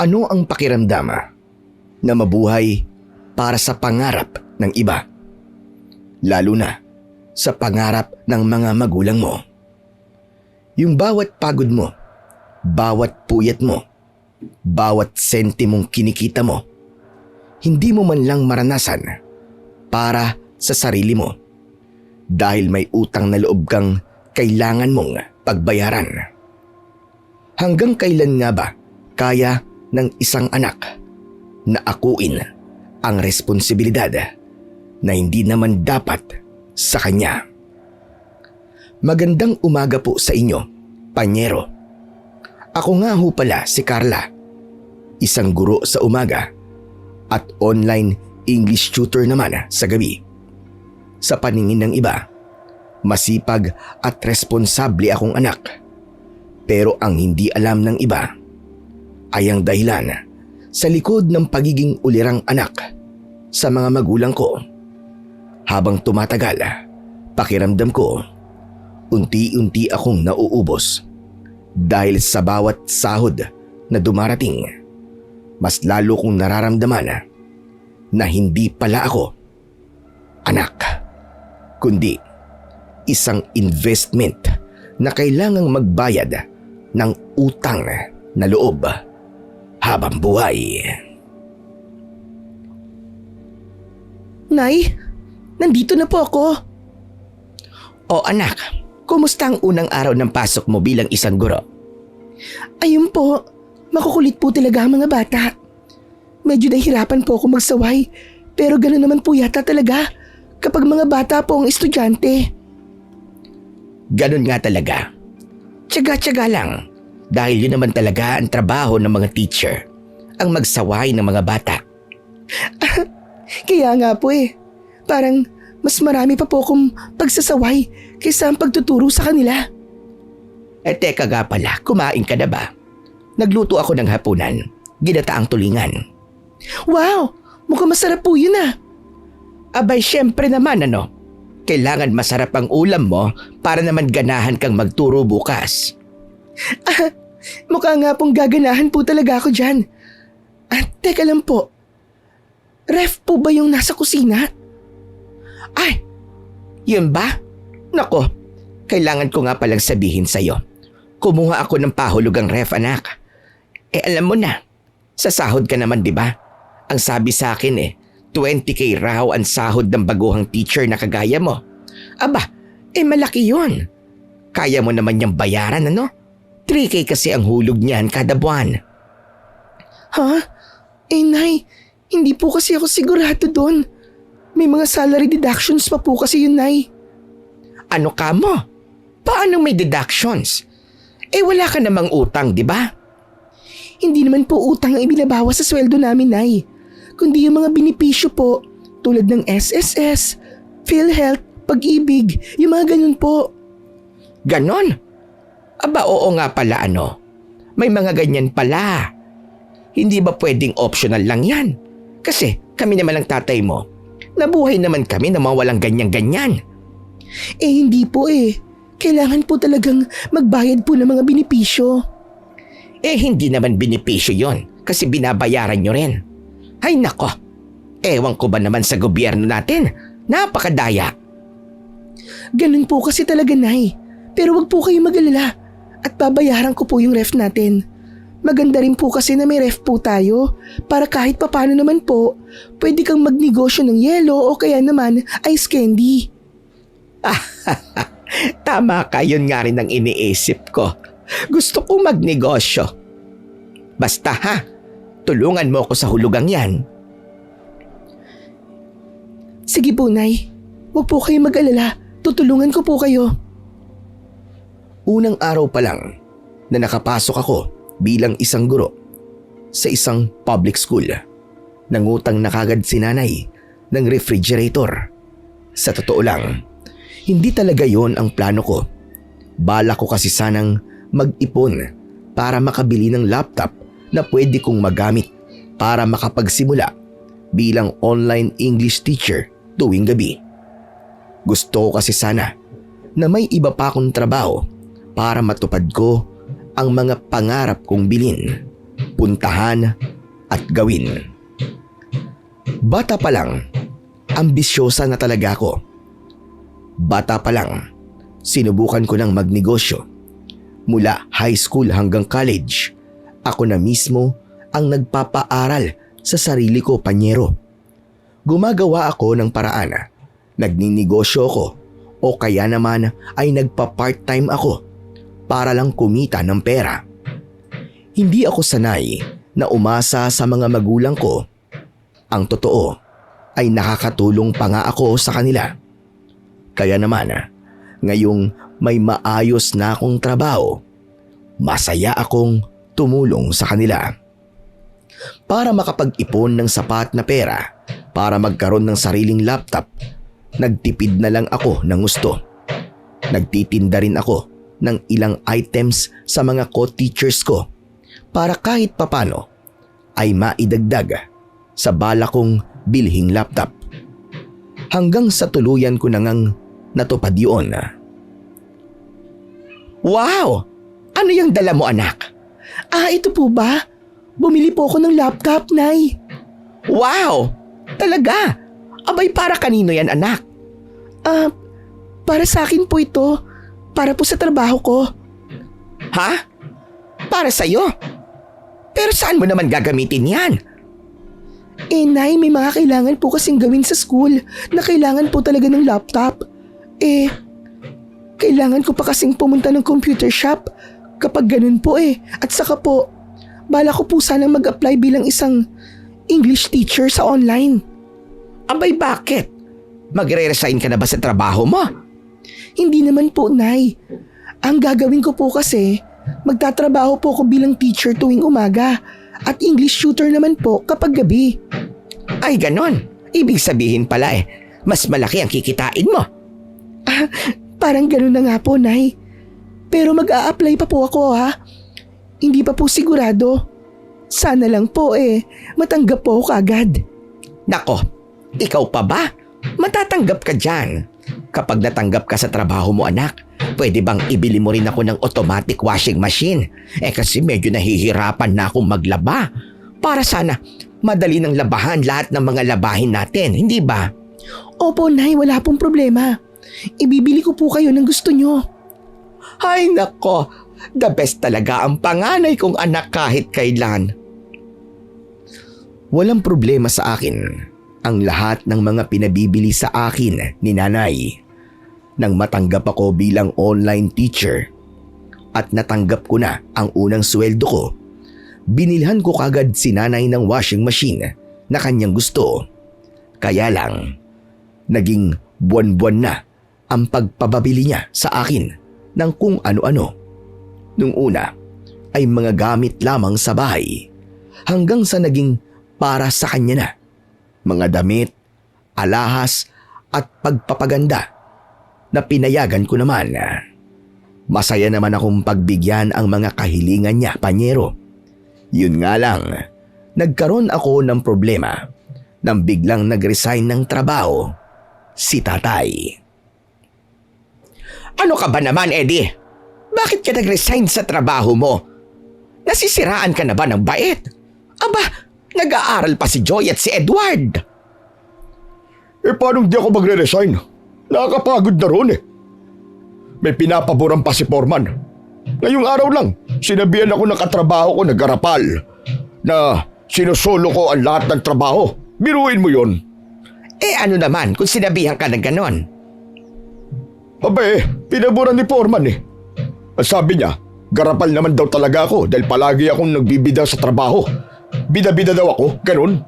Ano ang pakiramdam na mabuhay para sa pangarap ng iba? Lalo na sa pangarap ng mga magulang mo. Yung bawat pagod mo, bawat puyat mo, bawat sentimong kinikita mo, hindi mo man lang maranasan para sa sarili mo dahil may utang na loob kang kailangan mong pagbayaran. Hanggang kailan nga ba kaya ng isang anak na akuin ang responsibilidad na hindi naman dapat sa kanya? Magandang umaga po sa inyo, Panyero. Ako nga ho pala si Carla, isang guro sa umaga at online English tutor naman sa gabi. Sa paningin ng iba, masipag at responsable akong anak. Pero ang hindi alam ng iba ay ang dahilan sa likod ng pagiging ulirang anak sa mga magulang ko. Habang tumatagal, pakiramdam ko, unti-unti akong nauubos dahil sa bawat sahod na dumarating. Mas lalo kong nararamdaman na hindi pala ako anak, kundi isang investment na kailangang magbayad ng utang na loob habang buhay. Nay, nandito na po ako. O anak, kumusta ang unang araw ng pasok mo bilang isang guro? Ayun po, makukulit po talaga ang mga bata. Medyo nahihirapan po ako magsaway, pero gano'n naman po yata talaga kapag mga bata po ang estudyante. Ganon nga talaga. Tiyaga-tiyaga lang dahil yun naman talaga ang trabaho ng mga teacher, ang magsaway ng mga bata. Kaya nga po parang mas marami pa po akong pagsasaway kaysa ang pagtuturo sa kanila. Teka nga pala, kumain ka na ba? Nagluto ako ng hapunan, ginataang tulingan. Wow! Mukhang masarap po yun Abay, syempre naman Kailangan masarap ang ulam mo para naman ganahan kang magturo bukas. Mukha nga pong gaganahan po talaga ako dyan. Teka lang po. Ref po ba yung nasa kusina? Ay, yun ba? Nako, kailangan ko nga palang sabihin sa'yo. Kumuha ako ng pahulugang ref, anak. Alam mo na, sa sahod ka naman, di ba? Ang sabi sa akin 20K raw ang sahod ng baguhang teacher na kagaya mo. Aba, malaki yun. Kaya mo naman niyang bayaran, 3K kasi ang hulog niyan kada buwan. Ha? Nay, hindi po kasi ako sigurado doon. May mga salary deductions pa po kasi yun, Nay. Ano ka mo? Paano may deductions? Wala ka namang utang, di ba? Hindi naman po utang ang ibinabawas sa sweldo namin, Nay. Kundi yung mga benepisyo po, tulad ng SSS, PhilHealth, Pag-ibig, yung mga ganun po. Ganon? Aba, oo nga pala May mga ganyan pala. Hindi ba pwedeng optional lang yan? Kasi kami naman ang tatay mo. Nabuhay naman kami na mawalang ganyan-ganyan. Hindi po Kailangan po talagang magbayad po ng mga benepisyo. Hindi naman benepisyo yon kasi binabayaran nyo rin. Ay nako, ewan ko ba naman sa gobyerno natin, napakadaya. Ganun po kasi talaga, Nay. Pero wag po kayo mag-alala at babayaran ko po yung ref natin. Maganda rin po kasi na may ref po tayo para kahit papano naman po, pwede kang magnegosyo ng yelo o kaya naman ice candy. Tama ka, yun nga rin ang iniisip ko. Gusto kong magnegosyo. Basta tulungan mo ako sa hulugang yan. Sige po, Nay. Huwag po kayo mag-alala. Tutulungan ko po kayo. Unang araw pa lang na nakapasok ako bilang isang guro sa isang public school, nangutang na kagad si nanay ng refrigerator. Sa totoo lang, hindi talaga yon ang plano ko. Bala ko kasi sanang mag-ipon para makabili ng laptop na pwede kong magamit para makapagsimula bilang online English teacher tuwing gabi. Gusto ko kasi sana na may iba pa akong trabaho para matupad ko ang mga pangarap kong bilhin. puntahan at gawin. Bata pa lang, ambisyosa na talaga ako. Bata pa lang, sinubukan ko ng magnegosyo. Mula high school hanggang college, ako na mismo ang nagpapaaral sa sarili ko, panyero. Gumagawa ako ng paraan, nagninegosyo ako o kaya naman ay nagpa-part-time ako para lang kumita ng pera. Hindi ako sanay na umasa sa mga magulang ko. Ang totoo ay nakakatulong pa nga ako sa kanila. Kaya naman, ngayong may maayos na akong trabaho, masaya akong tumulong sa kanila. Para makapag-ipon ng sapat na pera para magkaroon ng sariling laptop, nagtipid na lang ako ng gusto. Nagtitinda rin ako ng ilang items sa mga co-teachers ko para kahit papano ay maidagdag sa bala kong bilhing laptop. Hanggang sa tuluyan ko na ngang natupad yun. Wow! Ano yung dala mo, anak? Ito po ba? Bumili po ako ng laptop, Nay. Wow! Talaga? Abay, para kanino yan, anak? Para sa akin po ito. Para po sa trabaho ko. Ha? Para sa'yo? Pero saan mo naman gagamitin yan? Nay, may mga kailangan po kasing gawin sa school na kailangan po talaga ng laptop. Kailangan ko pa kasing pumunta ng computer shop kapag ganun po At saka po, bala ko po sanang mag-apply bilang isang English teacher sa online. Abay, bakit? Magre-resign ka na ba sa trabaho mo? Hindi naman po, Nay. Ang gagawin ko po kasi, magtatrabaho po ako bilang teacher tuwing umaga at English tutor naman po kapag gabi. Ay, ganon. Ibig sabihin pala mas malaki ang kikitain mo. Parang ganon na nga po, Nay. Pero mag-a-apply pa po ako, ha? Hindi pa po sigurado. Sana lang po matanggap po ako agad. Nako, ikaw pa ba? Matatanggap ka dyan. Kapag natanggap ka sa trabaho mo, anak, pwede bang ibili mo rin ako ng automatic washing machine? Kasi medyo nahihirapan na akong maglaba. Para sana madali ng labahan lahat ng mga labahin natin, hindi ba? Opo, Nay, wala pong problema. Ibibili ko po kayo ng gusto nyo. Ay nako, the best talaga ang panganay kong anak kahit kailan. Walang problema sa akin ang lahat ng mga pinabibili sa akin ni nanay. Nang matanggap ako bilang online teacher at natanggap ko na ang unang sweldo ko, binilhan ko kagad si nanay ng washing machine na kanyang gusto. Kaya lang, naging buwan-buwan na ang pagpababili niya sa akin ng kung ano-ano. Nung una ay mga gamit lamang sa bahay hanggang sa naging para sa kanya na. Mga damit, alahas at pagpapaganda na pinayagan ko naman. Masaya naman akong pagbigyan ang mga kahilingan niya, panyero. Yun nga lang, nagkaroon ako ng problema nang biglang nag-resign ng trabaho si tatay. Ano ka ba naman, Eddie? Bakit ka nag-resign sa trabaho mo? Nasisiraan ka na ba ng bait? Aba, nag-aaral pa si Joy at si Edward. Paano di ako magre-resign? Nakakapagod na ron May pinapaboran pa si Foreman. Ngayong araw lang, sinabihan ako ng katrabaho ko na garapal na sinusolo ko ang lahat ng trabaho. Biruin mo yon. Ano naman kung sinabihan ka ng ganon? Pinaboran ni Foreman Ang sabi niya, garapal naman daw talaga ako dahil palagi akong nagbibida sa trabaho. Bida-bida daw ako, ganon.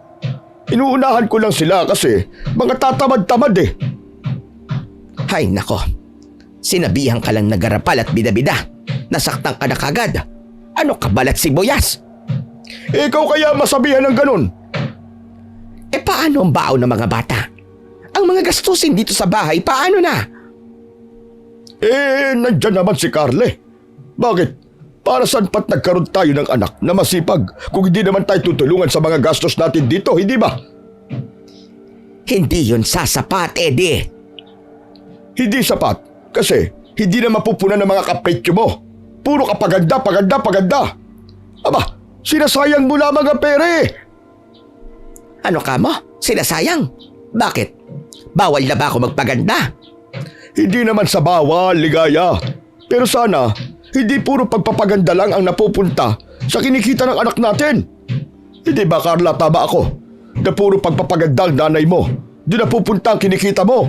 Inuunahan ko lang sila kasi mga tatamad-tamad Hay nako, sinabihan ka lang na garapal at bida-bida. Nasaktan ka na kagad. Ano ka balat sibuyas? Ikaw kaya masabihan ng ganon? Paano ang baon ng mga bata? Ang mga gastusin dito sa bahay, paano na? Nandyan naman si Carle. Bakit? Para saan pat nagkaroon tayo ng anak na masipag kung hindi naman tayo tutulungan sa mga gastos natin dito, hindi ba? Hindi yun sasapat, Eddie. Hindi sapat kasi hindi na mapupunan ng mga kapetyo mo. Puro ka paganda. Aba, Sinasayang mo lamang ang pera eh. Ano ka mo? Sinasayang? Bakit? Bawal na ba ako magpaganda? Hindi naman sa bawal, Ligaya. Pero sana, hindi puro pagpapaganda lang ang napupunta sa kinikita ng anak natin. Hindi ba, Carla, tama ako? Na puro pagpapaganda ang nanay mo, di napupunta ang kinikita mo.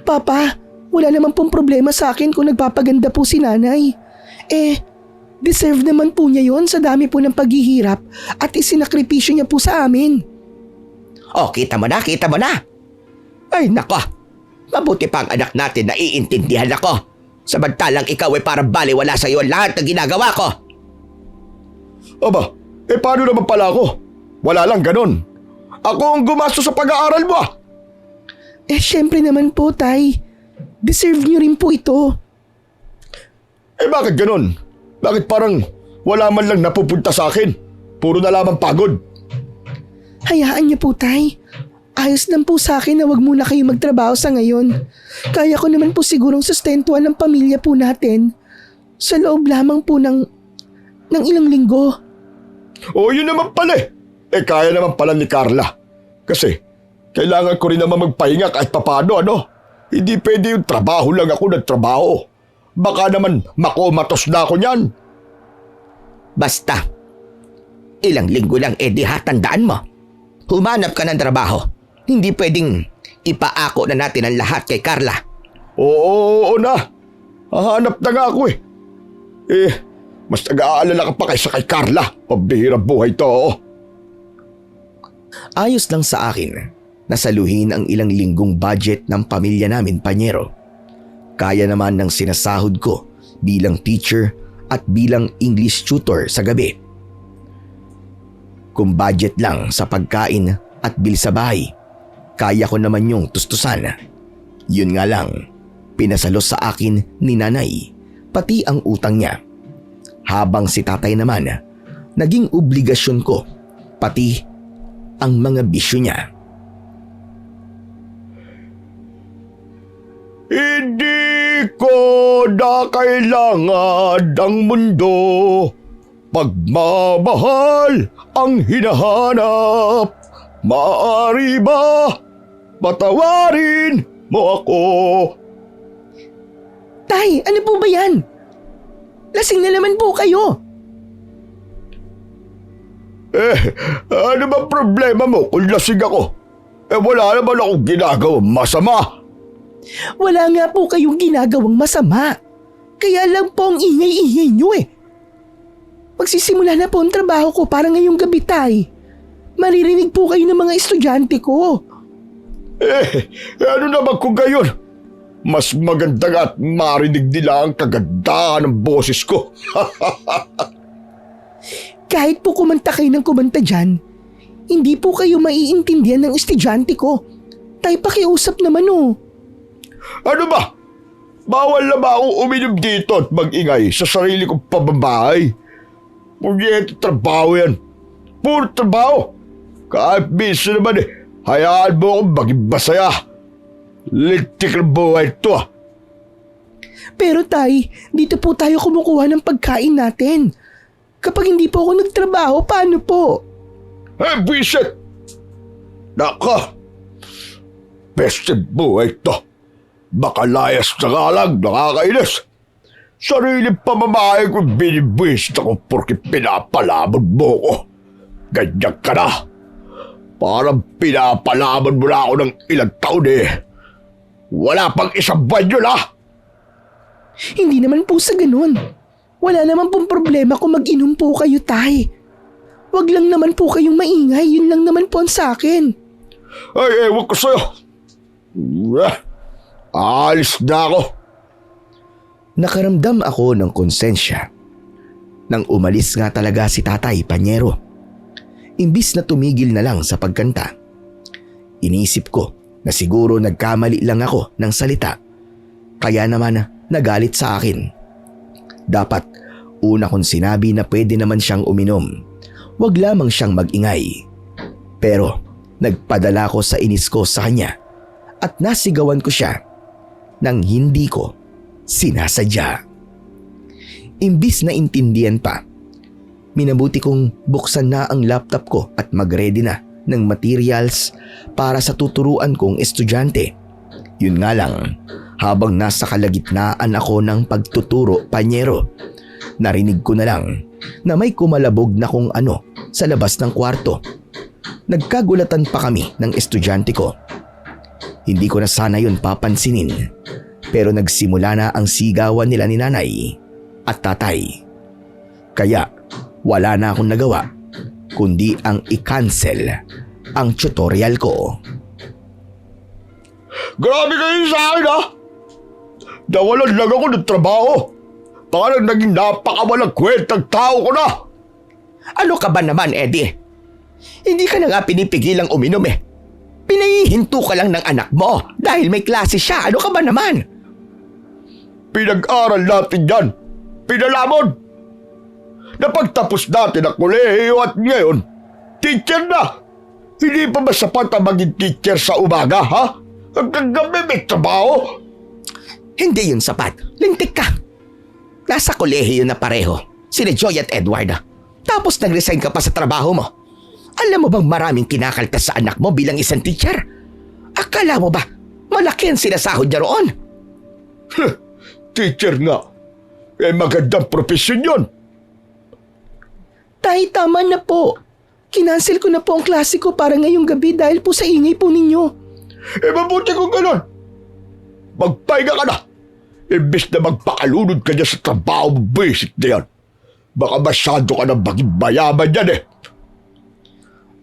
Papa, wala naman pong problema sa akin kung nagpapaganda po si nanay. Deserve naman po niya yon sa dami po ng paghihirap at isinakripisyo niya po sa amin. Oh, kita mo na, kita mo na. Ay, nako. Mabuti pa ang anak natin na iintindihan ako. Samantalang ikaw ay parang baliwala sa iyo lahat ng ginagawa ko. Aba, paano naman pala ako? Wala lang ganun. Ako ang gumastos sa pag-aaral mo. Syempre naman po, Tay. Deserve niyo rin po ito. Bakit ganun? Bakit parang wala man lang napupunta sa akin? Puro na lamang pagod. Hayaan niyo po, Tay. Ayos lang po sa akin na wag muna kayo magtrabaho sa ngayon. Kaya ko naman po sigurong sustentuhan ng pamilya po natin sa loob lamang po ng ilang linggo. Yun naman pala eh. Kaya naman pala ni Carla. Kasi kailangan ko rin naman magpahinga kahit papano, ano? Hindi pwede yung trabaho lang ako nagtrabaho. Baka naman makomatos na ako niyan. Basta, ilang linggo lang tandaan mo. Humanap ka ng trabaho. Hindi pwedeng ipaako na natin ang lahat kay Carla. Oo na. Hahanap na nga ako eh. Mas nag-aalala ka pa kaysa kay Carla. Pambihirang buhay to. Ayos lang sa akin na saluhin ang ilang linggong budget ng pamilya namin, Panyero. Kaya naman ng sinasahod ko bilang teacher at bilang English tutor sa gabi. Kung budget lang sa pagkain at bil sa bahay, kaya ko naman yung tustusan. Yun nga lang, pinasalos sa akin ni nanay, pati ang utang niya. Habang si tatay naman, naging obligasyon ko, pati ang mga bisyo niya. Hindi ko na kailangan ang mundo. Pagmamahal ang hinahanap. Maaari ba patawarin mo ako? Tay, ano po ba yan? Lasing na naman po kayo. Ano ba problema mo kung lasing ako? Wala naman akong ginagawang masama. Wala nga po kayong ginagawang masama. Kaya lang po ang ingay-ingay nyo eh. Magsisimula na po ang trabaho ko para ngayong gabi, Tay. Maririnig po kayo ng mga estudyante ko. Ano naman kung gayon? Mas maganda nga at marinig nila ang kagandahan ng boses ko. Kahit po kumanta kayo ng kumanta dyan, hindi po kayo maiintindihan ng estudyante ko. Tay, pakiusap naman oh. Ano ba? Bawal na ba akong uminom dito at mag-ingay sa sarili kong pababahay? Punyeta trabaho yan. Puro trabaho. Kahit minsan naman hayaan mo akong maging masaya. Lintik ng buhay ito ah. Pero Tay, dito po tayo kumukuha ng pagkain natin. Kapag hindi po ako nagtrabaho, paano po? Visit! Naka! Bested buhay ito. Baka layas na nga lang, nakakainis. Sariling pamamahay ko binibwis ako porque pinapalaban mo ko. Ganyan ka na. Parang pinapalaban mo na ako ng ilang taon eh. Wala pang isang buwan yun ah. Hindi naman po sa ganun. Wala naman pong problema kung mag-inom po kayo, Tay. Wag lang naman po kayong maingay, yun lang naman po ang sa akin. Ay, ewan ko sa'yo. Alis na ako. Nakaramdam ako ng konsensya nang umalis nga talaga si Tatay, Panyero. Imbis na tumigil na lang sa pagkanta, inisip ko na siguro nagkamali lang ako ng salita. Kaya naman nagalit sa akin. Dapat una kong sinabi na pwede naman siyang uminom. Wag lamang siyang mag-ingay. Pero nagpadala ko sa inis ko sa kanya at nasigawan ko siya nang hindi ko sinasadya. Imbis na intindihan pa, minabuti kong buksan na ang laptop ko at mag-ready na ng materials para sa tuturuan kong estudyante. Yun nga lang, habang nasa kalagitnaan ako ng pagtuturo, Panyero, narinig ko na lang na may kumalabog na kung ano sa labas ng kwarto. Nagkagulatan pa kami ng estudyante ko. Hindi ko na sana yun papansinin, pero nagsimula na ang sigawan nila ni nanay at tatay. Kaya wala na akong nagawa kundi ang i-cancel ang tutorial ko. Grabe kayo sa akin ha! Nawalan lang ako ng trabaho. Parang naging napakawalang kwentang tao ko na. Ano ka ba naman, Eddie? Hindi ka na nga pinipigilang uminom eh. Pinahihinto ka lang ng anak mo dahil may klase siya. Ano ka ba naman? Pinag-aral natin yan. Pinalamon. Napagtapos natin ang kolehiyo at ngayon, teacher na. Hindi pa ba sapat ang maging teacher sa umaga, ha? Hanggang gabi may trabaho. Hindi yun sapat. Lintik ka. Nasa kolehiyo na pareho, sina Joy at Edward. Tapos nag-resign ka pa sa trabaho mo. Alam mo bang maraming kinakaltas sa anak mo bilang isang teacher? Akala mo ba malaki ang sinasahod niya roon? Teacher nga. Eh magandang profesyon yun. Tay, tama na po. Kinansel ko na po ang klase ko para ngayong gabi dahil po sa ingay po ninyo. Eh mabuti kung ganun. Magpahinga ka na. Imbis na magpakalunod ka niya sa trabaho basic na yan. Baka masyado ka na maging mayaman yan eh.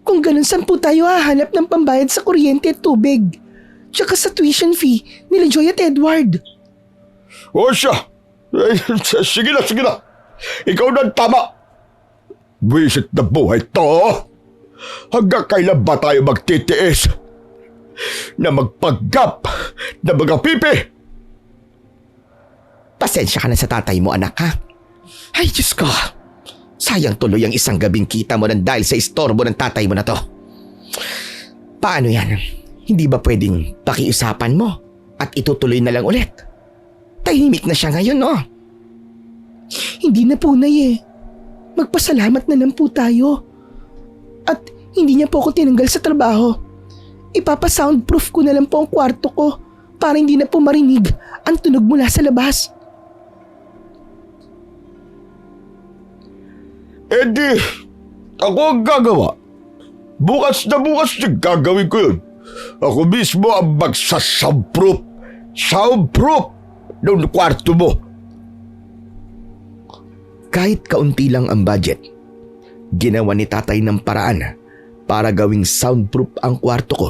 Kung ganun, saan po tayo hahanap ng pambayad sa kuryente at tubig? Tsaka sa tuition fee nila Joy at Edward. O siya. Sige na. Ikaw na ang tama. Visit na buhay to. Hanggang kailan ba tayo magtitiis na magpanggap na mga pipi? Pasensya ka na sa tatay mo, anak, ha? Ay, Diyos ko. Sayang tuloy ang isang gabing kita mo nang dahil sa istorbo ng tatay mo na to. Paano yan? Hindi ba pwedeng pakiusapan mo at itutuloy na lang ulit? Tahimik na siya ngayon, no? Hindi na po, Nay eh. Magpasalamat na lang po tayo. At hindi niya po ako tinanggal sa trabaho. Ipapa-soundproof ko na lang po ang kwarto ko para hindi na po marinig ang tunog mula sa labas. Eddie, ako ang gagawa. Bukas na gagawin ko yun. Ako mismo ang magsasoundproof. Soundproof ng kwarto mo. Kahit kaunti lang ang budget, ginawa ni tatay ng paraan para gawing soundproof ang kwarto ko.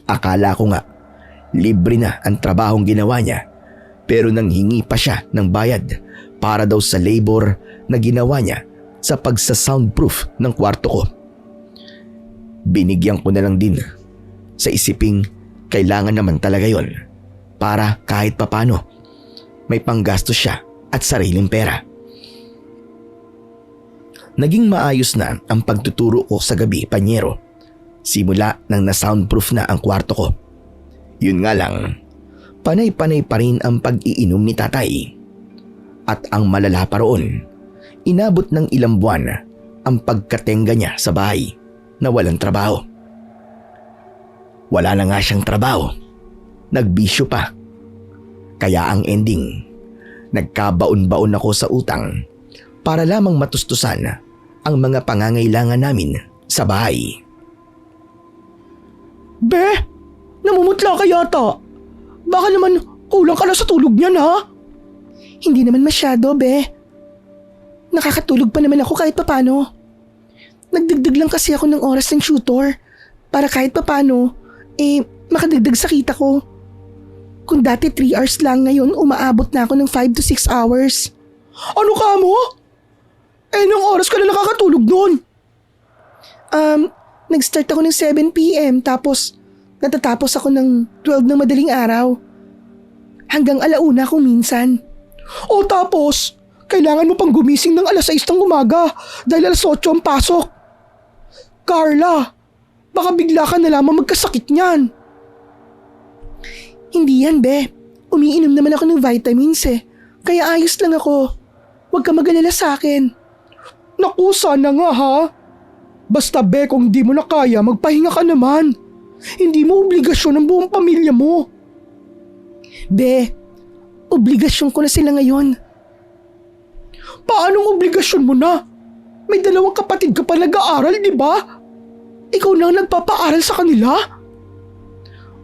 Akala ko nga, libre na ang trabahong ginawa niya, pero nanghingi pa siya ng bayad para daw sa labor na ginawa niya sa pagsa-soundproof ng kwarto ko. Binigyan ko na lang din sa isiping kailangan naman talaga yon para kahit papano may panggastos siya at sariling pera. Naging maayos na ang pagtuturo ko sa gabi, Panyero, simula nang na-soundproof na ang kwarto ko. Yun nga lang, panay-panay pa rin ang pag-iinom ni tatay. At ang malala pa roon, inabot ng ilang buwan ang pagkatenga niya sa bahay na walang trabaho. Wala na nga siyang trabaho, nagbisyo pa. Kaya ang ending, nagkabaon-baon ako sa utang para lamang matustusan ang mga pangangailangan namin sa bahay. Be, namumutla ka yata. Baka naman kulang ka na sa tulog niyan, ha? Hindi naman masyado, be. Nakakatulog pa naman ako kahit papano. Nagdagdag lang kasi ako ng oras ng tutor para kahit papano, makadagdag sa kita ko. Kung dati 3 hours lang, ngayon umaabot na ako ng 5 to 6 hours. Ano ka mo? Anong oras ka na nakakatulog doon? Nag-start ako ng 7 p.m. tapos natatapos ako ng 12 ng madaling araw. Hanggang 1:00 kung minsan. O tapos, kailangan mo pang gumising ng 6:00 ng umaga dahil 8:00 ang pasok. Carla, baka bigla ka na lamang magkasakit niyan. Hindi yan, be. Umiinom naman ako ng vitamins eh. Kaya ayos lang ako. Huwag ka mag-alala sa akin. Naku, sana nga ha. Basta be, kung hindi mo na kaya, magpahinga ka naman. Hindi mo obligasyon ang buong pamilya mo. Be, obligasyon ko na sila ngayon. Paanong obligasyon mo na? May 2 kapatid ka pa nag-aaral, di ba? Ikaw na ang nagpapaaral sa kanila?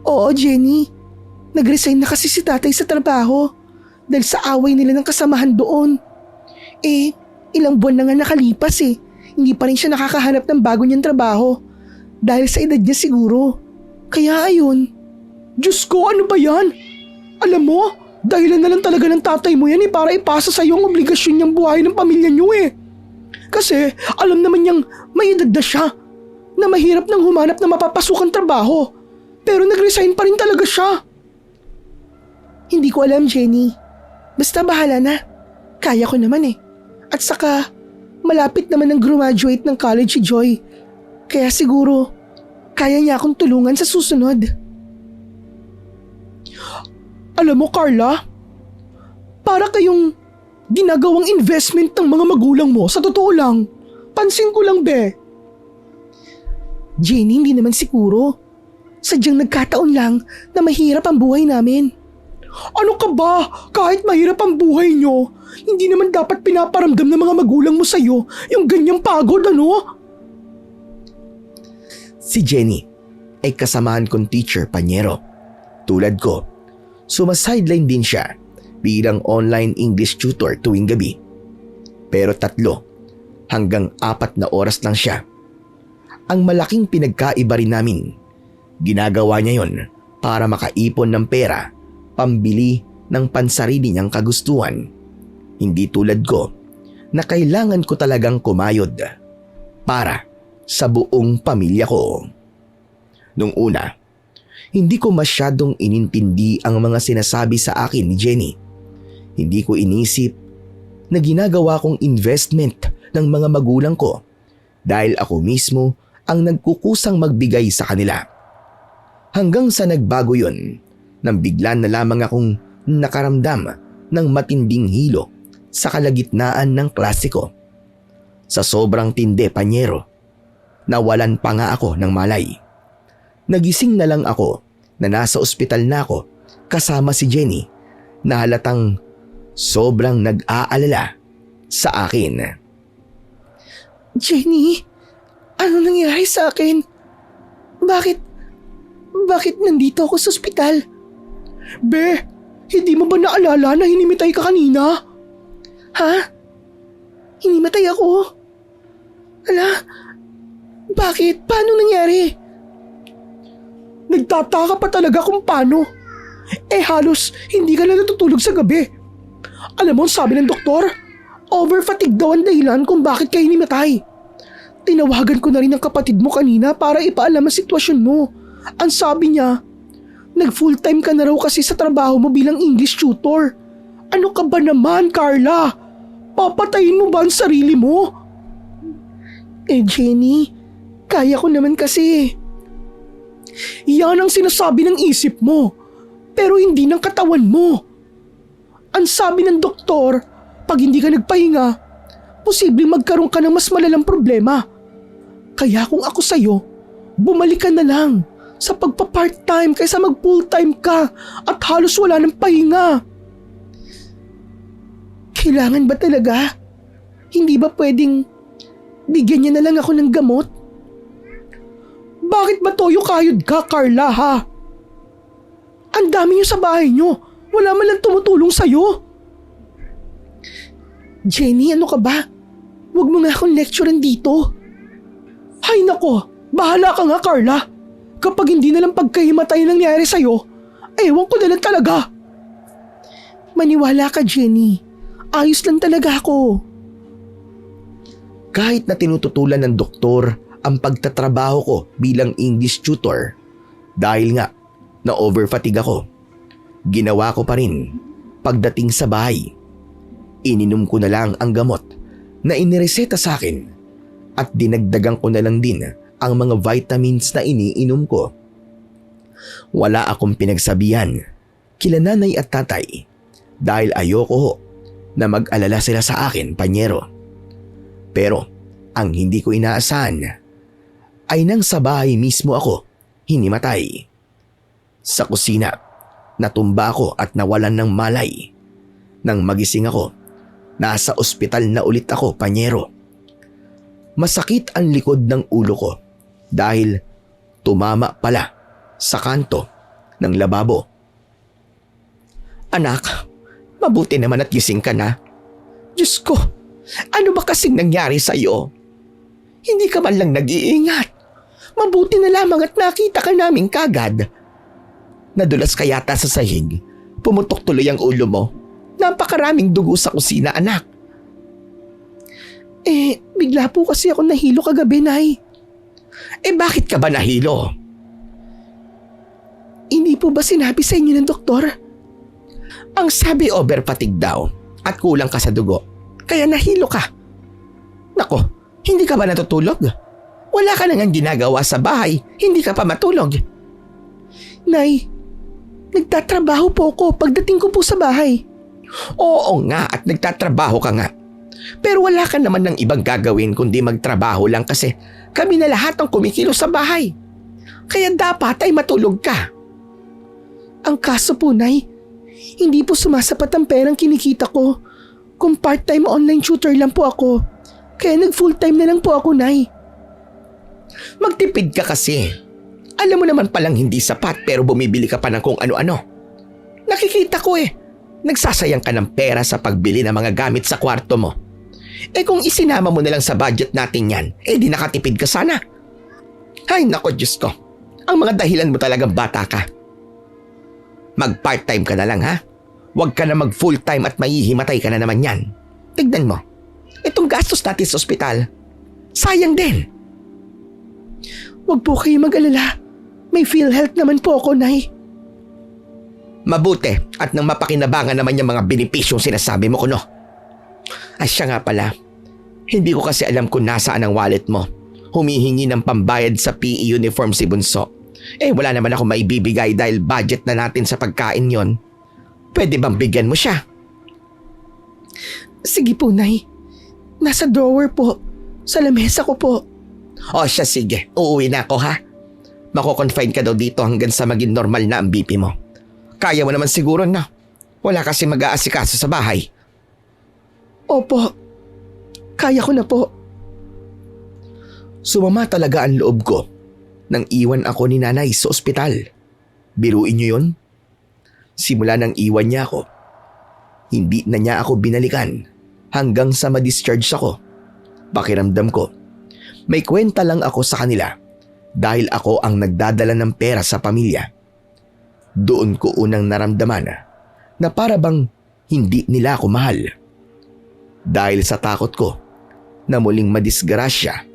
Oo, Jenny. Nag-resign na kasi si tatay sa trabaho dahil sa away nila ng kasamahan doon. Ilang buwan na nga nakalipas eh. Hindi pa rin siya nakakahanap ng bago niyang trabaho dahil sa edad niya siguro. Kaya ayun. Diyos ko, ano ba yan? Alam mo, dahilan na lang talaga ng tatay mo yan para ipasa sa iyo ang obligasyon niyang buhayin ng pamilya niyo eh. Kasi alam naman niyang may edad na siya na mahirap nang humanap ng mapapasukang trabaho. Pero nag-resign pa rin talaga siya. Hindi ko alam, Jenny. Basta bahala na. Kaya ko naman eh. At saka, malapit naman ang graduate ng college si Joy. Kaya siguro, kaya niya akong tulungan sa susunod. Alam mo, Carla, para kayong ginagawang investment ng mga magulang mo, sa totoo lang. Pansin ko lang, be. Jenny, hindi naman siguro. Sadyang nagkataon lang na mahirap ang buhay namin. Ano ka ba? Kahit mahirap ang buhay nyo, hindi naman dapat pinaparamdam ng mga magulang mo sa'yo yung ganyang pagod, ano? Si Jenny ay kasamaan kong teacher, Panyero. Tulad ko, sumasideline din siya bilang online English tutor tuwing gabi. Pero 3 hanggang 4 na oras lang siya. Ang malaking pinagkaiba rin namin, ginagawa niya yon para makaipon ng pera, pambili ng pansarili niyang kagustuhan. Hindi tulad ko na kailangan ko talagang kumayod para sa buong pamilya ko. Nung una, hindi ko masyadong inintindi ang mga sinasabi sa akin ni Jenny. Hindi ko inisip na ginagawa kong investment ng mga magulang ko dahil ako mismo ang nagkukusang magbigay sa kanila. Hanggang sa nagbago yon nang bigla na lamang akong nakaramdam ng matinding hilo sa kalagitnaan ng klase ko. Sa sobrang tindi, Panyero, nawalan pa nga ako ng malay. Nagising na lang ako na nasa ospital na ako kasama si Jenny na halatang sobrang nag-aalala sa akin. Jenny, ano nangyari sa akin? Bakit nandito ako sa ospital? Be, hindi mo ba naalala na hinimitay ka kanina? Ha? Hinimatay ako? Ala, bakit? Paano nangyari? Nagtataka pa talaga kung paano. Halos hindi ka na natutulog sa gabi. Alam mo, sabi ng doktor, overfatigue daw ang dahilan kung bakit ka hinimatay. Tinawagan ko na rin ang kapatid mo kanina para ipaalam ang sitwasyon mo. Ang sabi niya, nag-full-time ka na raw kasi sa trabaho mo bilang English tutor. Ano ka ba naman, Carla? Papatayin mo ba ang sarili mo? Jenny, kaya ko naman kasi. Yan ang sinasabi ng isip mo, pero hindi ng katawan mo. Ang sabi ng doktor, pag hindi ka nagpahinga, posibleng magkaroon ka ng mas malalang problema. Kaya kung ako sa'yo, bumalik ka na lang sa pagpa-part-time kaysa mag-full-time ka at halos wala ng pahinga. Kailangan ba talaga? Hindi ba pwedeng bigyan niya na lang ako ng gamot? Bakit ba toyo kayod ka, Carla, ha? Ang dami niyo sa bahay niyo. Wala man lang tumutulong sa'yo. Jenny, ano ka ba? Huwag mo nga akong lecturean dito. Hay nako, bahala ka nga, Carla. Kapag hindi na lang pagkahimatay nangyari sa'yo, ewan ko na lang talaga. Maniwala ka, Jenny. Ayos lang talaga ako. Kahit na tinututulan ng doktor ang pagtatrabaho ko bilang English tutor dahil nga na overfatigue ako, ginawa ko pa rin pagdating sa bahay. Ininom ko na lang ang gamot na inireseta sa akin at dinagdagan ko na lang din ang mga vitamins na iniinom ko. Wala akong pinagsabihan kila nanay at tatay dahil ayoko ho na mag-alala sila sa akin, Panyero. Pero ang hindi ko inaasahan ay nang sa bahay mismo ako hinimatay. Sa kusina, natumba ako at nawalan ng malay. Nang magising ako, nasa ospital na ulit ako, Panyero. Masakit ang likod ng ulo ko dahil tumama pala sa kanto ng lababo. Anak, mabuti naman at gising ka na. Diyos ko, ano ba kasing nangyari sa'yo? Hindi ka man lang nag-iingat. Mabuti na lamang at nakita ka namin kagad. Nadulas ka yata sa sahig. Pumutok tuloy ang ulo mo. Napakaraming dugo sa kusina, anak. Bigla po kasi ako nahilo kagabi, Nay. Bakit ka ba nahilo? Hindi po ba sinabi sa inyo ng doktor? Ang sabi overfatigue daw at kulang ka sa dugo. Kaya nahilo ka. Nako, hindi ka ba natutulog? Wala ka nang ginagawa sa bahay, hindi ka pa matulog. Nay, nagtatrabaho po ako pagdating ko po sa bahay. Oo nga at nagtatrabaho ka nga. Pero wala ka naman ng ibang gagawin kundi magtrabaho lang kasi kami na lahat ang kumikilos sa bahay. Kaya dapat ay matulog ka. Ang kaso po, Nay, hindi po sumasapat ang perang kinikita ko. Kung part-time online tutor lang po ako, kaya nag-full-time na lang po ako, Nay. Magtipid ka kasi. Alam mo naman palang hindi sapat pero bumibili ka pa ng kung ano-ano. Nakikita ko nagsasayang ka ng pera sa pagbili ng mga gamit sa kwarto mo. Kung isinama mo na lang sa budget natin yan, di nakatipid ka sana. Ay nako Diyos ko, ang mga dahilan mo talagang bata ka. Mag-part-time ka na lang ha. Huwag ka na mag-full-time at mahihimatay ka na naman yan. Tignan mo, itong gastos natin sa ospital, sayang din. Huwag po kayo mag-alala. May PhilHealth naman po ako, Nay. Mabuti at nang mapakinabangan naman yung mga benepisyong sinasabi mo kuno. Ay siya nga pala, hindi ko kasi alam kung nasaan ang wallet mo. Humihingi ng pambayad sa PE uniform si Bunso. Wala naman ako maibibigay dahil budget na natin sa pagkain yon. Pwede bang bigyan mo siya? Sige po, Nay. Nasa drawer po. Sa lamesa ko po. O siya sige, uuwi na ako ha. Mako-confine ka daw dito hanggang sa maging normal na ang BP mo. Kaya mo naman siguro na. Wala kasi mag-aasikaso sa bahay. Opo. Kaya ko na po. Sumama talaga ang loob ko nang iwan ako ni nanay sa ospital. Biruin niyo yun? Simula nang iwan niya ako, hindi na niya ako binalikan hanggang sa ma-discharge ako. Pakiramdam ko, may kwenta lang ako sa kanila dahil ako ang nagdadala ng pera sa pamilya. Doon ko unang naramdaman na para bang hindi nila ako mahal. Dahil sa takot ko na muling madisgrasya,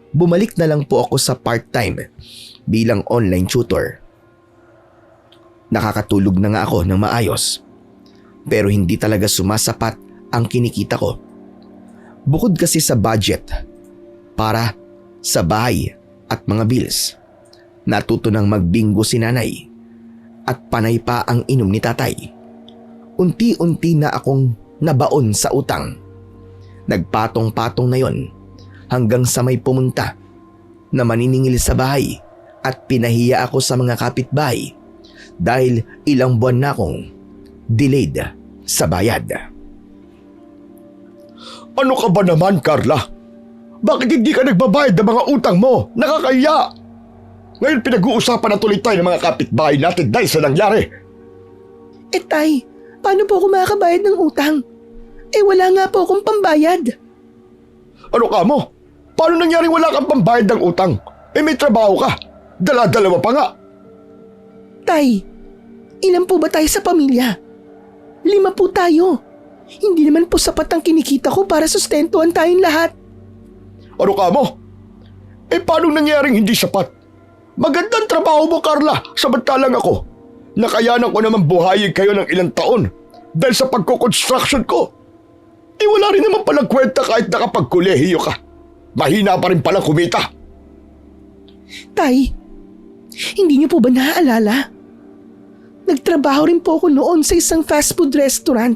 bumalik na lang po ako sa part-time bilang online tutor. Nakakatulog na nga ako ng maayos, pero hindi talaga sumasapat ang kinikita ko. Bukod kasi sa budget para sa bahay at mga bills, natuto nang magbingo si nanay at panay pa ang inom ni tatay. Unti-unti na akong nabaon sa utang. Nagpatong-patong na yon hanggang sa may pumunta na maniningil sa bahay at pinahiya ako sa mga kapitbahay dahil ilang buwan na akong delayed sa bayad. Ano ka ba naman, Carla? Bakit hindi ka nagbabayad ng mga utang mo? Nakakaya! Ngayon pinag-uusapan na tuloy tayo ng mga kapitbahay natin dahil sa nangyari. Tay, paano po ako makakabayad ng utang? Wala nga po akong pambayad. Ano ka mo? Paano nangyari wala kang pambayad ng utang? May trabaho ka. Dala-dalawa pa nga. Tay, ilan po ba tayo sa pamilya? 5 po tayo. Hindi naman po sapat ang kinikita ko para sustentuhan tayong lahat. Ano ka mo? Paano nangyaring hindi sapat? Magandang trabaho mo, Carla, samantalang ako. Nakayanan ko naman buhayin kayo ng ilang taon dahil sa pagko-construction ko. Wala rin naman palang kwenta kahit nakapagkolehiyo ka. Mahina pa rin palang kumita. Tay, hindi niyo po ba naaalala? Nagtrabaho rin po ako noon sa isang fast food restaurant.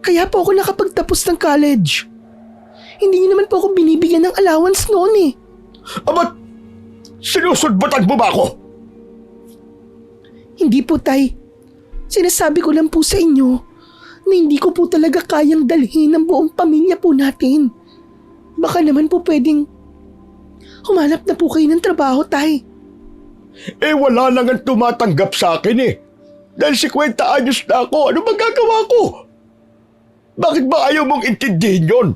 Kaya po ako nakapagtapos ng college. Hindi niyo naman po ako binibigyan ng allowance noon eh. Abat, sinusudbatan mo ba ako? Hindi po, Tay. Sinasabi ko lang po sa inyo na hindi ko po talaga kayang dalhin ang buong pamilya po natin. Baka naman po pwedeng humanap na po kayo ng trabaho, Tay. Eh wala nang ang tumatanggap sa akin eh. Dahil 50 anyos na ako, ano magagawa ko? Bakit ba ayaw mong intindihin yun?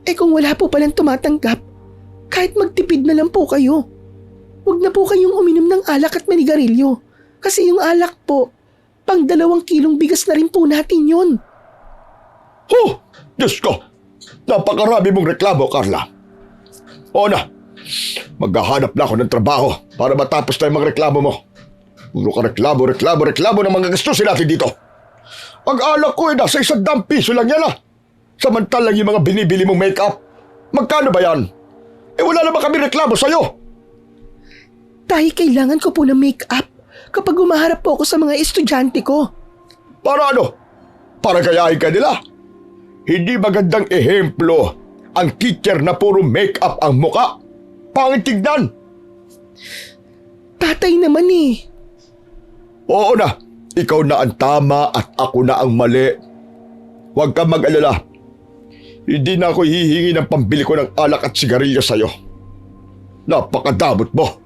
Eh kung wala po palang tumatanggap, kahit magtipid na lang po kayo. Huwag na po kayong uminom ng alak at manigarilyo. Kasi yung alak po, pang 2 kilong bigas na rin po natin yun. Oh, Diyos ko! Napakarami mong reklamo, Carla. Oo na, maghahanap na ako ng trabaho para matapos na yung mga reklamo mo. Puro ka reklamo ng mga gastusin natin dito. Ang alak ko ay nasa 100 piso lang yan ah. Samantalang yung mga binibili mong make-up, magkano ba yan? Eh wala naman kami reklamo sa'yo. Tay, kailangan ko po ng make-up kapag umaharap po ako sa mga estudyante ko. Para ano? Para gayahin ka nila? Hindi magandang ehemplo ang teacher na puro make-up ang muka. Pangit tignan. Tatay naman eh. Oo na, ikaw na ang tama at ako na ang mali. Huwag kang mag-alala. Hindi na ako hihingi ng pambili ko ng alak at sigarilyo sa'yo. Napakadamot mo.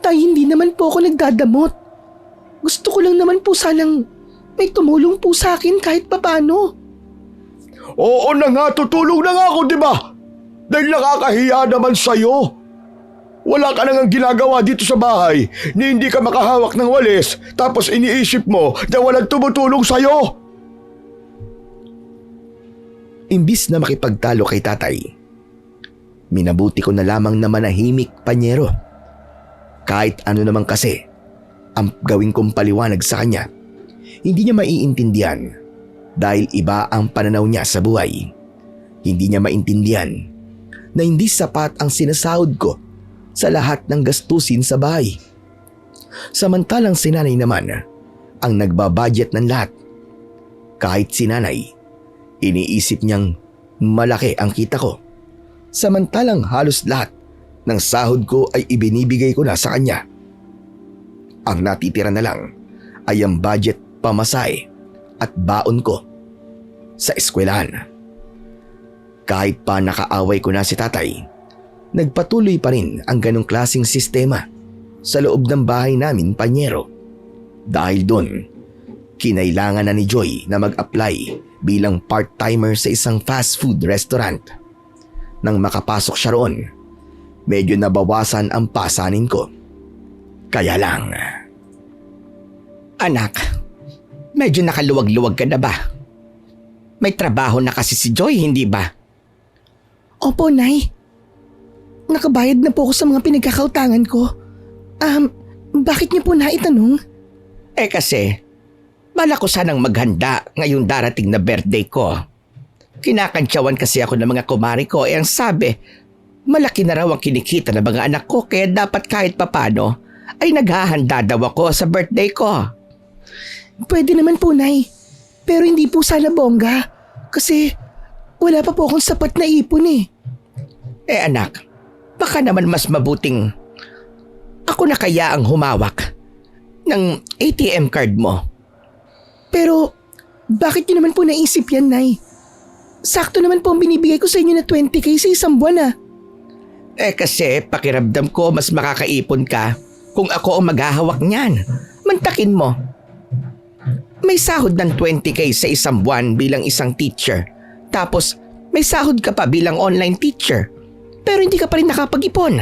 Tay, hindi naman po ako nagdadamot. Gusto ko lang naman po sanang may tumulong po sa akin kahit papano. Oo na nga, tutulong na nga ako, di ba? Dahil nakakahiya naman sa'yo. Wala ka nang ginagawa dito sa bahay ni hindi ka makahawak ng walis tapos iniisip mo na walang tumutulong sa'yo. Imbis na makipagtalo kay tatay, minabuti ko na lamang na manahimik, Panyero. Kahit ano naman kasi ang gawin kong paliwanag sa kanya, hindi niya maiintindihan dahil iba ang pananaw niya sa buhay. Hindi niya maintindihan na hindi sapat ang sinasahod ko sa lahat ng gastusin sa bahay. Samantalang si nanay naman ang nagbabudget ng lahat. Kahit si nanay, iniisip niyang malaki ang kita ko. Samantalang halos lahat ng sahod ko ay ibinibigay ko na sa kanya. Ang natitira na lang ay ang budget pamasahe at baon ko sa eskwelahan. Kahit pa nakaaway ko na si tatay, nagpatuloy pa rin ang ganong klaseng sistema sa loob ng bahay namin, Panyero. Dahil doon, kinailangan na ni Joy na mag-apply bilang part-timer sa isang fast food restaurant. Nang makapasok siya roon, medyo nabawasan ang pasanin ko. Kaya lang... Anak, medyo nakaluwag-luwag ka na ba? May trabaho na kasi si Joy, hindi ba? Opo, Nay. Nakabayad na po ako sa mga pinagkakautangan ko. Bakit niyo po naitanong? Eh kasi, bala ko sanang maghanda ngayong darating na birthday ko. Kinakantsawan kasi ako ng mga kumari ko, ang sabi, malaki na raw ang kinikita ng mga anak ko kaya dapat kahit papano ay naghahanda daw ako sa birthday ko. Pwede naman po, Nay. Pero hindi po sana bongga. Kasi wala pa po akong sapat na ipon eh. Eh anak, baka naman mas mabuting ako na kaya ang humawak ng ATM card mo. Pero bakit niyo naman po naisip yan, Nay? Sakto naman po ang binibigay ko sa inyo na 20K sa isang buwan ah. Eh kasi pakiramdam ko mas makakaipon ka kung ako ang maghahawak niyan. Mantakin mo. May sahod ng 20K sa isang buwan bilang isang teacher. Tapos may sahod ka pa bilang online teacher. Pero hindi ka pa rin nakapag-ipon.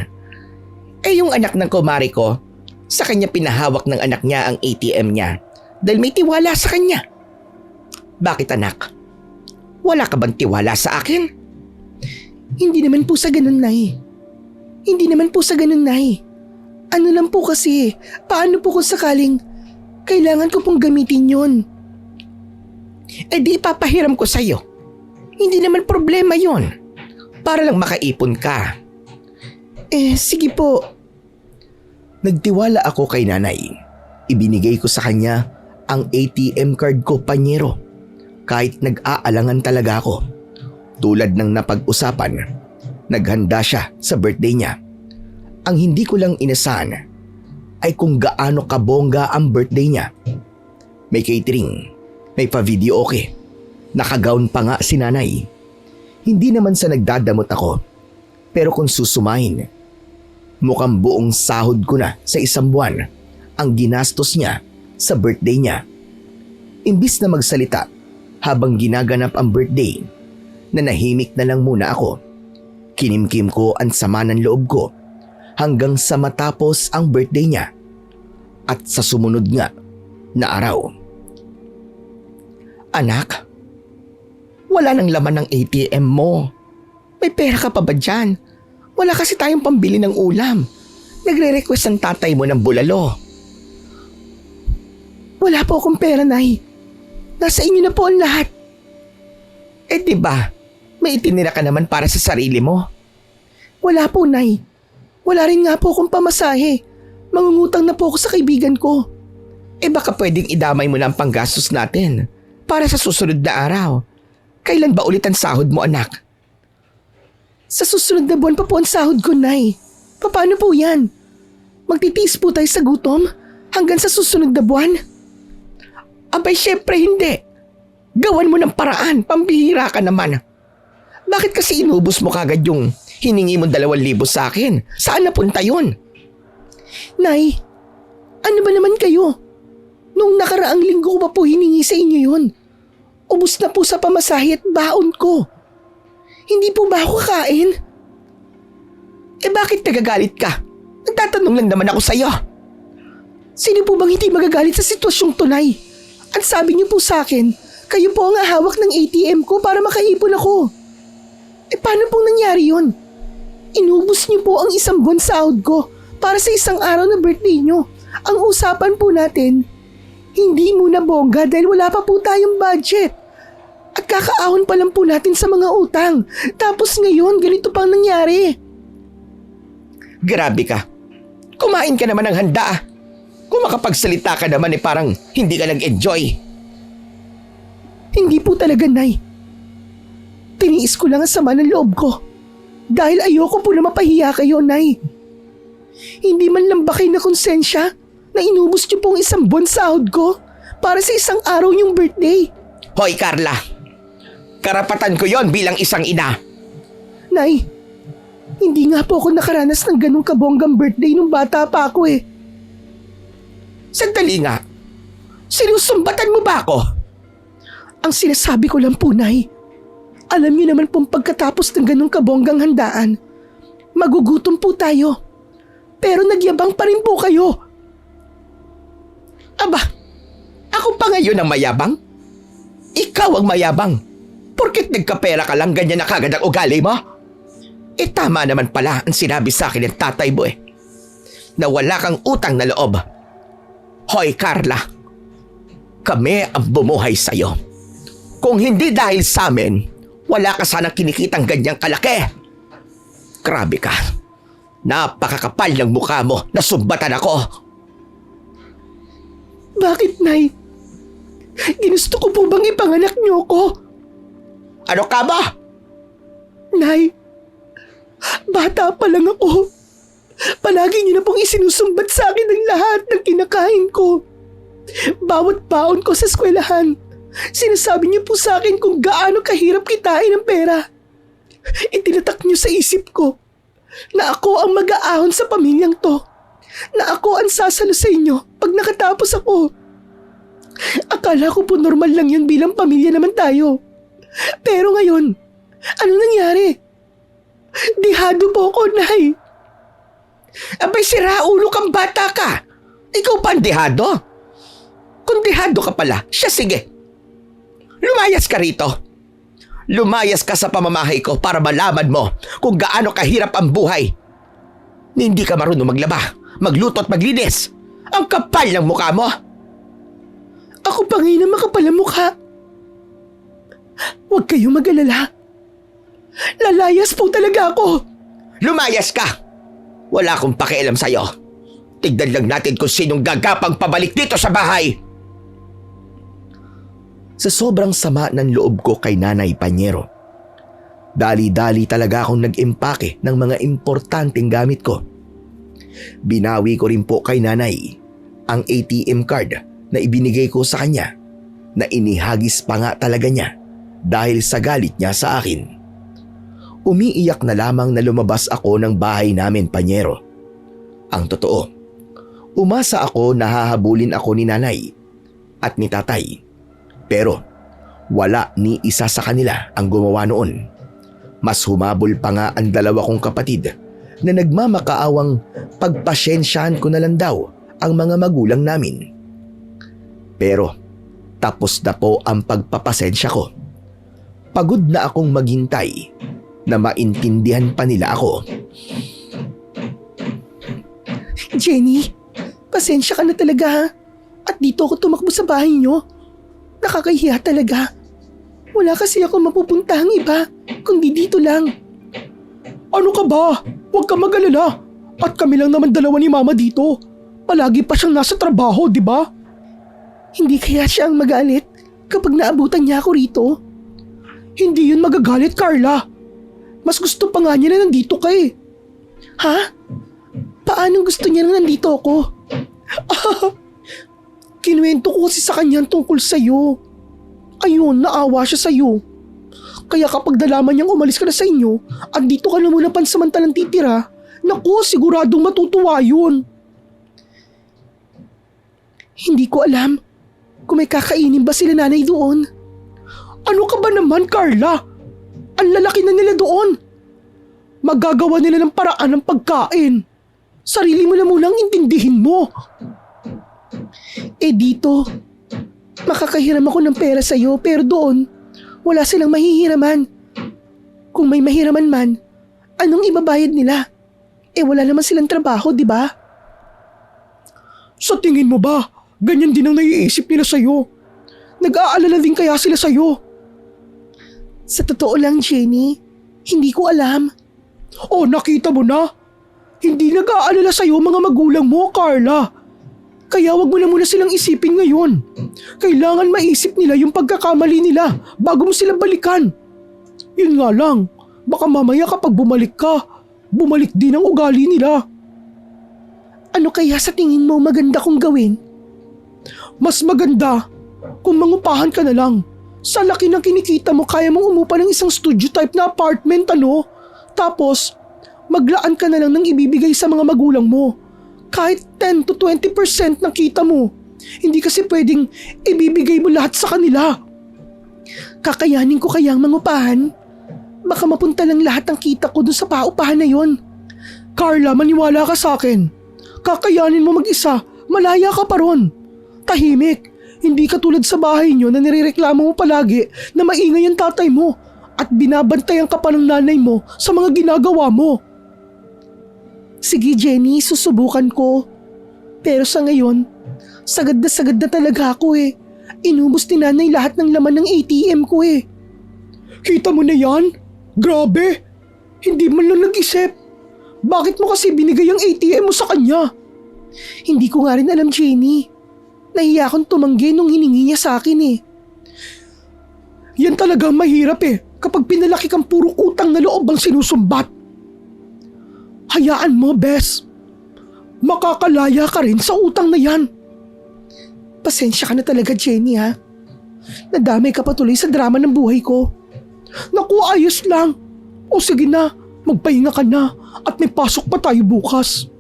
Eh yung anak ng kumari ko, sa kanya pinahawak ng anak niya ang ATM niya dahil may tiwala sa kanya. Bakit anak? Wala ka bang tiwala sa akin? Hindi naman po sa ganun, Nay. Hindi naman po sa ganun, Nay. Ano lang po kasi, paano po kung sakaling kailangan ko pong gamitin yun? Eh di ipapahiram ko sa'yo. Hindi naman problema yon. Para lang makaipon ka. Eh, sige po. Nagtiwala ako kay nanay. Ibinigay ko sa kanya ang ATM card ko, Panyero. Kahit nag-aalangan talaga ako. Tulad ng napag-usapan, naghanda siya sa birthday niya. Ang hindi ko lang inasahan ay kung gaano kabongga ang birthday niya. May catering, may pa-video okay, nakagown pa nga si nanay. Hindi naman sa nagdadamot ako, pero kung susumahin, mukhang buong sahod ko na sa isang buwan ang ginastos niya sa birthday niya. Imbis na magsalita habang ginaganap ang birthday, nanahimik na lang muna ako. Kinimkim ko ang sama ng loob ko hanggang sa matapos ang birthday niya at sa sumunod nga na araw. Anak, wala nang laman ng ATM mo. May pera ka pa ba dyan? Wala kasi tayong pambili ng ulam. Nagre-request ang tatay mo ng bulalo. Wala po akong pera, Nay. Nasa inyo na po ang lahat. Eh di ba, may itinira ka naman para sa sarili mo. Wala po, Nay. Wala rin nga po akong pamasahe. Mangungutang na po ako sa kaibigan ko. Eh baka pwedeng idamay mo na ang panggastos natin para sa susunod na araw. Kailan ba ulit ang sahod mo, anak? Sa susunod na buwan pa po ang sahod ko, Nay. Paano po yan? Magtitiis po tayo sa gutom hanggang sa susunod na buwan? Abay, syempre hindi. Gawan mo ng paraan, pambihira ka naman. Bakit kasi inubos mo kagad yung hiningi mo 2,000 sa akin? Saan napunta yun? Nay, ano ba naman kayo? Nung nakaraang linggo ko pa po hiningi sa inyo yun. Ubus na po sa pamasahe at baon ko. Hindi po ba ako kakain? Eh bakit nagagalit ka? Nagtatanong lang naman ako sa'yo. Sino po bang hindi magagalit sa sitwasyong tunay? At sabi niyo po sa akin, kayo po ang hawak ng ATM ko para makaipon ako. Eh paano pong nangyari yun? Inubos niyo po ang isang buwan sahod ko para sa isang araw na birthday niyo. Ang usapan po natin, hindi muna bongga dahil wala pa po tayong budget. At kakaahon pa lang po natin sa mga utang. Tapos ngayon, ganito pang nangyari. Grabe ka. Kumain ka naman ng handa. Kung makapagsalita ka naman parang hindi ka nag-enjoy. Hindi po talaga, Nay. Tiniis ko lang ang sama ng loob ko. Dahil ayoko po na mapahiya kayo, Nay. Hindi man lang ba kayo na konsensya na inubos niyo pong isang buwan sahod ko para sa isang araw niyong birthday? Hoy, Carla. Karapatan ko yon bilang isang ina. Nay, hindi nga po ako nakaranas ng ganong kabonggang birthday nung bata pa ako eh. Sandali nga. Sinusumbatan mo ba ako? Ang sinasabi ko lang po, Nay, alam niyo naman pong pagkatapos ng ganong kabonggang handaan, magugutom po tayo. Pero nagyabang pa rin po kayo. Aba, ako pa ngayon ang mayabang? Ikaw ang mayabang. Porket nagkapera ka lang, ganyan na kagad ang ugali mo? Eh tama naman pala ang sinabi sa akin ng tatay mo na wala kang utang na loob. Hoy, Carla, kami ang bumuhay sa'yo. Kung hindi dahil sa amin, wala ka sanang kinikitang ganyang kalaki. Grabe ka. Napakakapal ng mukha mo na sumbatan ako. Bakit, Nay? Ginusto ko po bang ipanganak niyo ko? Ano ka ba? Nay, bata pa lang ako. Palagi niyo na pong isinusumbat sa akin ng lahat ng kinakain ko. Bawat baon ko sa eskwelahan, sinasabi niyo po sa akin kung gaano kahirap kitain ang pera. Itinatak niyo sa isip ko na ako ang mag-aahon sa pamilyang to. Na ako ang sasalo sa inyo pag nakatapos ako. Akala ko po normal lang yun bilang pamilya naman tayo. Pero ngayon, ano nangyari? Dihado po ako, Nay. Abay, siraulo kang bata ka. Ikaw pa ang dehado? Kung dehado ka pala, siya sige. Lumayas ka rito. Lumayas ka sa pamamahay ko para malaman mo kung gaano kahirap ang buhay. Hindi ka marunong maglaba, magluto at maglinis. Ang kapal ng mukha mo. Ako pa ngayon ang makapal ang mukha. Huwag kayong mag-alala. Lalayas po talaga ako. Lumayas ka. Wala akong pakialam sa'yo. Tignan lang natin kung sinong gagapang pabalik dito sa bahay. Sa sobrang sama ng loob ko kay Nanay Panyero, Dali-dali talaga akong nag-impake ng mga importanteng gamit ko. Binawi ko rin po kay nanay ang ATM card na ibinigay ko sa kanya na inihagis pa nga talaga niya dahil sa galit niya sa akin. Umiiyak na lamang na lumabas ako ng bahay namin, Panyero. Ang totoo, umasa ako na hahabulin ako ni nanay at ni tatay. Pero wala ni isa sa kanila ang gumawa noon. Mas humabol pa nga ang dalawa kong kapatid na nagmamakaawang pagpasyensyahan ko na lang daw ang mga magulang namin. Pero tapos na po ang pagpapasensya ko. Pagod na akong maghintay na maintindihan pa nila ako. Jenny, pasensya ka na talaga ha. At dito ako tumakbo sa bahay niyo. Nakakahiya talaga. Wala kasi ako mapupuntahang iba, kundi dito lang. Ano ka ba? Huwag ka mag-alala. At kami lang naman dalawa ni Mama dito. Palagi pa siyang nasa trabaho, di ba? Hindi kaya siya ang magalit kapag naabutan niya ako rito? Hindi yun magagalit, Carla. Mas gusto pa nga niya na nandito ka eh. Ha? Paanong gusto niya na nandito ako? Kinuwento ko kasi sa kanya tungkol sa'yo. Ayun, naawa siya sa'yo. Kaya kapag nalaman niyang umalis ka na sa inyo at dito ka na muna pansamantalang titira, naku, siguradong matutuwa yun. Hindi ko alam kung may kakainin ba sila nanay doon. Ano ka ba naman, Carla? Ang lalaki na nila doon. Magagawa nila ng paraan ng pagkain. Sarili mo na munang intindihin mo. Dito, makakahiram ako ng pera sa'yo pero doon, wala silang mahihiraman. Kung may mahiraman man, anong ibabayad nila? Wala naman silang trabaho, di ba? Sa tingin mo ba, ganyan din ang naiisip nila sa'yo? Nag-aalala din kaya sila sa'yo? Sa totoo lang, Jenny, hindi ko alam. Oh, nakita mo na? Hindi nag-aalala sa'yo mga magulang mo, Carla. Kaya wag mo na muna silang isipin ngayon. Kailangan maisip nila yung pagkakamali nila bago mo sila balikan. Yun nga lang, baka mamaya kapag bumalik ka, bumalik din ang ugali nila. Ano kaya sa tingin mo maganda kong gawin? Mas maganda kung mangupahan ka na lang. Sa laki ng kinikita mo, kaya mong umupa ng isang studio type na apartment, ano? Tapos, maglaan ka na lang ng ibibigay sa mga magulang mo. Kahit 10 to 20% ng kita mo. Hindi kasi pwedeng ibibigay mo lahat sa kanila. Kakayanin ko kayang mangupahan? Baka mapunta lang lahat ng kita ko dun sa paupahan na yon. Carla, maniwala ka sa akin. Kakayanin mo mag-isa, malaya ka pa ron. Tahimik, hindi katulad sa bahay nyo na nirereklamo mo palagi na maingay ang tatay mo at binabantayan ka pa ng nanay mo sa mga ginagawa mo. Sige Jenny, susubukan ko. Pero sa ngayon, sagad na talaga ako eh. Inubos ni nanay lahat ng laman ng ATM ko eh. Kita mo na yan? Grabe! Hindi man lang nag-isip. Bakit mo kasi binigay ang ATM mo sa kanya? Hindi ko nga rin alam, Jenny. Nahiya akong tumanggi nung hiningi niya sa akin eh. Yan talagang mahirap eh, kapag pinalaki kang puro utang na loob ang sinusumbat. Hayaan mo, Bes. Makakalaya ka rin sa utang na yan. Pasensya ka na talaga, Jenny ha. Nadamay ka patuloy sa drama ng buhay ko. Naku, ayos lang. O sige na, magpahinga ka na at may pasok pa tayo bukas.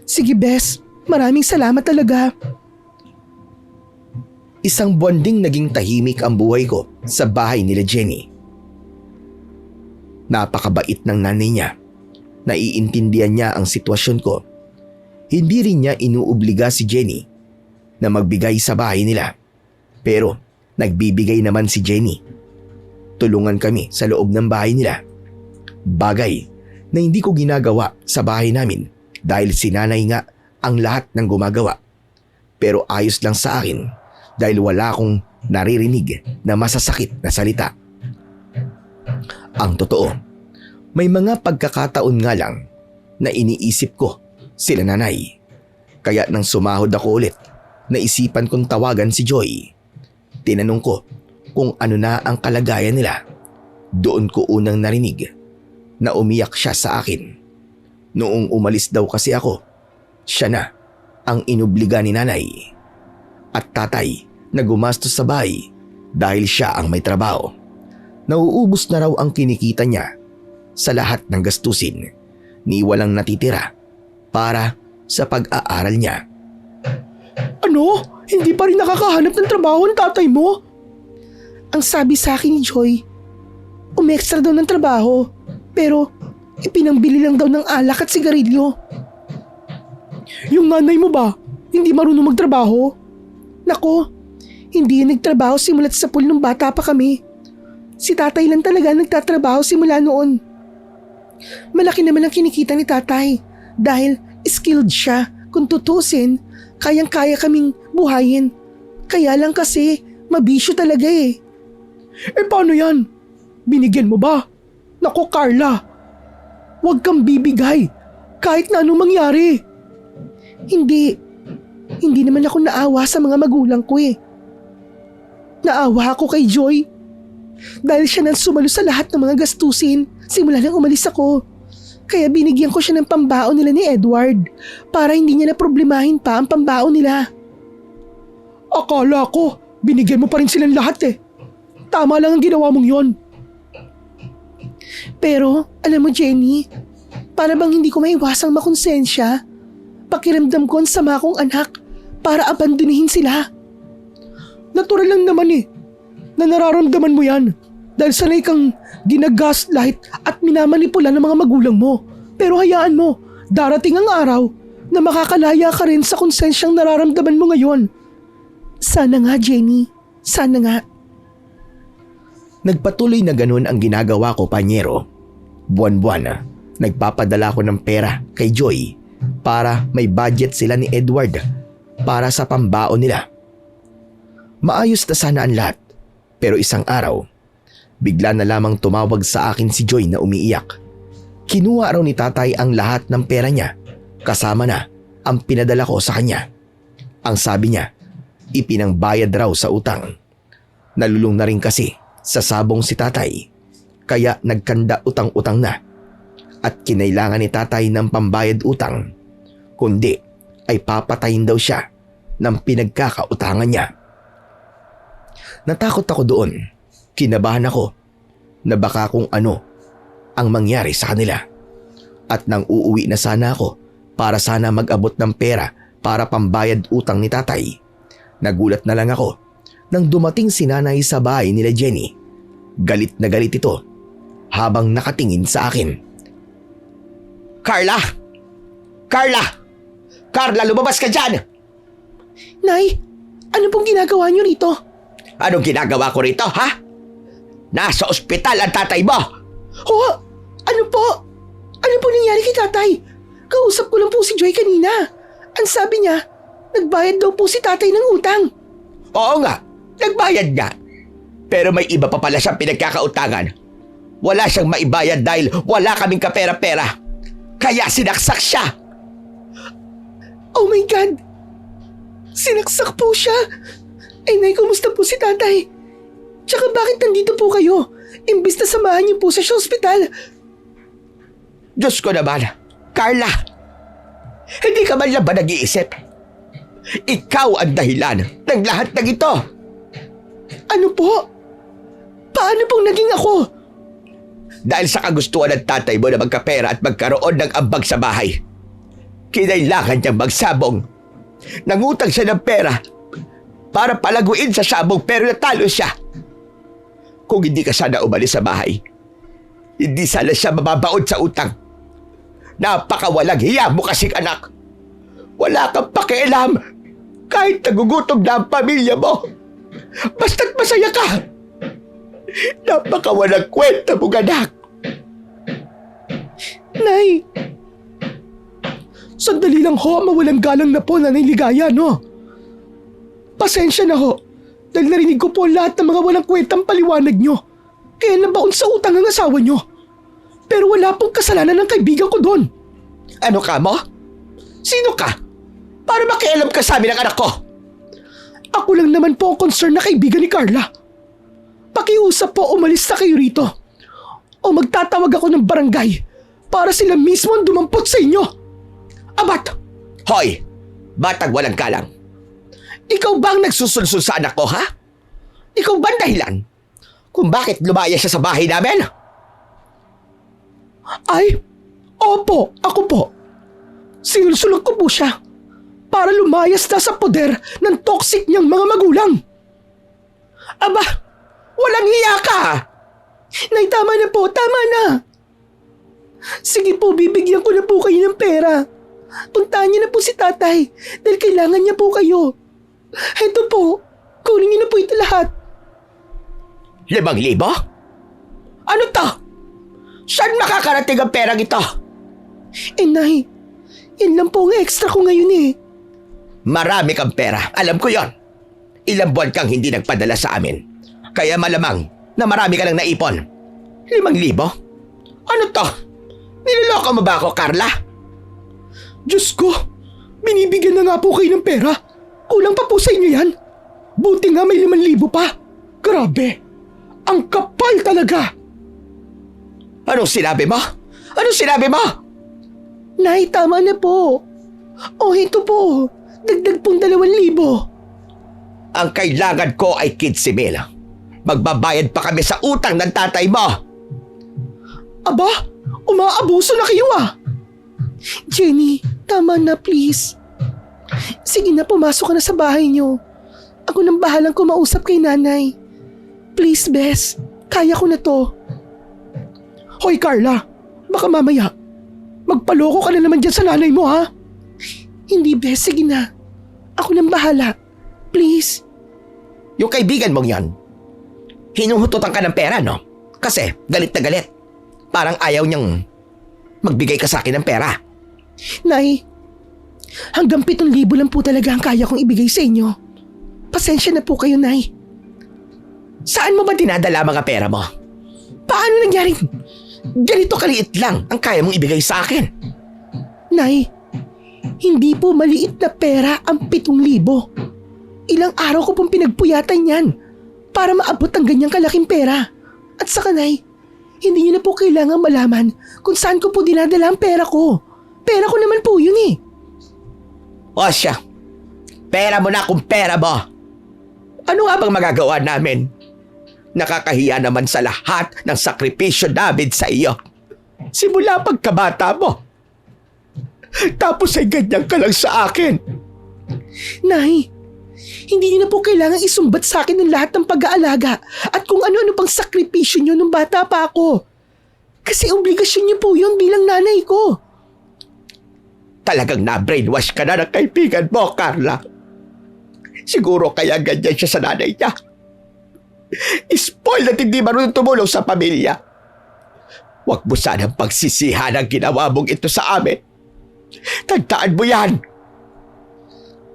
Sige, Bes. Maraming salamat talaga. Isang buwan ding naging tahimik ang buhay ko sa bahay nila Jenny. Napakabait ng nanay niya. Naiintindihan niya ang sitwasyon ko. Hindi rin niya inuobliga si Jenny na magbigay sa bahay nila. Pero nagbibigay naman si Jenny. Tulungan kami sa loob ng bahay nila. Bagay na hindi ko ginagawa sa bahay namin dahil si nanay nga ang lahat ng gumagawa. Pero ayos lang sa akin dahil wala akong naririnig na masasakit na salita. Ang totoo, may mga pagkakataon nga lang na iniisip ko sila nanay. Kaya nang sumahod ako ulit, naisipan kong tawagan si Joy. Tinanong ko kung ano na ang kalagayan nila. Doon ko unang narinig na umiyak siya sa akin. Noong umalis daw kasi ako, siya na ang inobliga ni nanay at tatay na gumastos sa bahay dahil siya ang may trabaho. Nauubos na raw ang kinikita niya sa lahat ng gastusin, ni walang natitira para sa pag-aaral niya. Ano? Hindi pa rin nakakahanap ng trabaho ang tatay mo? Ang sabi sa akin ni Joy, umextra daw ng trabaho, pero ipinangbili lang daw ng alak at sigarilyo. Yung nanay mo ba, hindi marunong magtrabaho? Nako, hindi yun nagtrabaho simulat sa pool nung bata pa kami. Si tatay lang talaga nagtatrabaho simula noon. Malaki naman ang kinikita ni tatay dahil skilled siya. Kung tutusin, kayang-kaya kaming buhayin. Kaya lang kasi, mabisyo talaga eh. Eh paano yan? Binigyan mo ba? Nako Carla, huwag kang bibigay kahit na anong mangyari. Hindi naman ako naawa sa mga magulang ko eh. Naawa ako kay Joy. Dahil siya nang sumalo sa lahat ng mga gastusin simula nang umalis ako. Kaya binigyan ko siya ng pambaon nila ni Edward para hindi niya na problemahin pa ang pambaon nila. Akala ko, binigyan mo pa rin silang lahat eh. Tama lang ang ginawa mong yon. Pero, alam mo Jenny, para bang hindi ko maiwasang makonsensya, pakiramdam ko ang sama kong anak para abandonihin sila. Natural lang naman eh, na nararamdaman mo yan dahil sanay kang ginagaslight at minamanipula ng mga magulang mo. Pero hayaan mo, darating ang araw na makakalaya ka rin sa konsensyang nararamdaman mo ngayon. Sana nga Jenny, sana nga. Nagpatuloy na ganun ang ginagawa ko, panyero. Buwan-buwan na nagpapadala ko ng pera kay Joy para may budget sila ni Edward para sa pambaon nila. Maayos na sana ang lahat, pero isang araw, bigla na lamang tumawag sa akin si Joy na umiiyak. Kinuha raw ni tatay ang lahat ng pera niya, kasama na ang pinadala ko sa kanya. Ang sabi niya, ipinangbayad raw sa utang. Nalulung na rin kasi sa sabong si tatay, kaya nagkanda utang-utang na. At kinailangan ni tatay ng pambayad utang, kundi ay papatayin daw siya ng pinagkakautangan niya. Natakot ako doon, kinabahan ako na baka kung ano ang mangyari sa kanila. At nang uuwi na sana ako para sana mag-abot ng pera para pambayad utang ni tatay, nagulat na lang ako nang dumating si nanay sa bahay nila Jenny. Galit na galit ito habang nakatingin sa akin. Carla! Carla! Carla, lumabas ka dyan! Nay, ano pong ginagawa niyo rito? Anong ginagawa ko rito, ha? Nasa ospital ang tatay mo! Oh, ano po? Ano po nangyari kay tatay? Kausap ko lang po si Joy kanina. Ang sabi niya, nagbayad daw po si tatay ng utang. Oo nga, nagbayad nga. Pero may iba pa pala siyang pinagkakautangan. Wala siyang maibayad dahil wala kaming kapera-pera. Kaya sinaksak siya. Oh my God! Sinaksak po siya! Ay nay, kumusta po si tatay? Tsaka bakit nandito po kayo? Imbis na samahan niyo po sa ospital. Diyos ko naman, Carla! Hindi ka man lang ba nag-iisip? Ikaw ang dahilan ng lahat ng ito. Ano po? Paano pong naging ako? Dahil sa kagustuhan ng tatay mo na magkapera at magkaroon ng ambag sa bahay, kinailangan niyang magsabong. Nangutang siya ng pera para palaguin sa sabong pero natalo siya. Kung hindi ka sana umalis sa bahay, hindi sana siya mababaon sa utang. Napakawalang hiya mo kasing anak. Wala kang pakialam kahit nagugutom na ang pamilya mo. Basta't masaya ka. Napakawalang kwenta mong anak. Nay! Sandali lang ho, mawalang galang na po, Nanay Ligaya, no? Pasensya na ho, dahil narinig ko po lahat ng mga walang kwentang paliwanag nyo. Kaya nabaon sa utang ang asawa nyo. Pero wala pong kasalanan ng kaibigan ko doon. Ano ka mo? Sino ka? Para makialam ka sa amin ng anak ko? Ako lang naman po ang concern na kaibigan ni Carla. Pakiusap po umalis na kayo rito. o magtatawag ako ng barangay para sila mismo ang dumampot sa inyo. Abat! Hoy! Batang walang galang. Ikaw ba ang nagsusulsul sa anak ko, ha? Ikaw ba ang dahilan kung bakit lumaya siya sa bahay namin? Ay, opo, ako po. Sinulsulog ko po siya para lumayas na sa poder ng toxic niyang mga magulang. Aba, walang hiya ka! Nay, tama na po, tama na. Sige po, bibigyan ko na po kayo ng pera. Puntahan niyo na po si tatay dahil kailangan niya po kayo. Heto po, kunin niyo na po ito lahat. 5,000? Ano to? Saan makakarating ang perang ito? Nay, yan lang po ang extra ko ngayon eh. Marami kang pera, alam ko yon. Ilang buwan kang hindi nagpadala sa amin. Kaya malamang na marami ka lang naipon. 5,000? Ano to? Niloloko mo ba ako, Carla? Diyos ko, binibigyan na nga po kayo ng pera. Kulang pa po sa inyo yan. Buti nga may 5,000 pa. Grabe, ang kapal talaga. Anong sinabi mo? Anong sinabi mo? Nay, tama na po. O ito po, dagdag pong 2,000. Ang kailangan ko ay 15,000. Magbabayad pa kami sa utang ng tatay mo. Aba, umaabuso na kayo ah. Jenny, tama na please. Sige na, pumasok ka na sa bahay niyo. Ako nang bahalang kumausap kay nanay. Please, Bes, kaya ko na to. Hoy Carla, baka mamaya magpaloko ka na naman dyan sa nanay mo ha? Hindi, Bes, sige na. Ako nang bahala. Please. Yung kaibigan mong yon, hinuhututan ka ng pera, no? Kasi galit na galit. Parang ayaw niyang magbigay ka sa akin ng pera. Nay, hanggang 7,000 lang po talaga ang kaya kong ibigay sa inyo. Pasensya na po kayo, Nay. Saan mo ba dinadala mga pera mo? Paano nangyari? Ganito kaliit lang ang kaya mong ibigay sa akin. Nay, hindi po maliit na pera ang 7,000. Ilang araw ko pong pinagpuyatan yan para maabot ang ganyang kalaking pera. At saka, Nay, hindi niyo na po kailangan malaman kung saan ko po dinadala ang pera ko. Pera ko naman po yun eh. O siya, pera mo na kung pera mo. Ano nga bang magagawa namin? Nakakahiya naman sa lahat ng sakripisyo namin sa iyo. Simula pagkabata mo. Tapos ay ganyan ka lang sa akin. Nay, hindi niyo na po kailangan isumbat sa akin ng lahat ng pag-aalaga at kung ano-ano pang sakripisyo niyo nung bata pa ako. Kasi obligasyon niyo po yun bilang nanay ko. Talagang na-brainwash ka na ng kaibigan mo, Carla. Siguro kaya ganyan siya sa nanay niya. Spoiled at hindi marunong tumulong sa pamilya. Huwag mo sanang pagsisihan ang ginawa mong ito sa amin. Tandaan mo yan.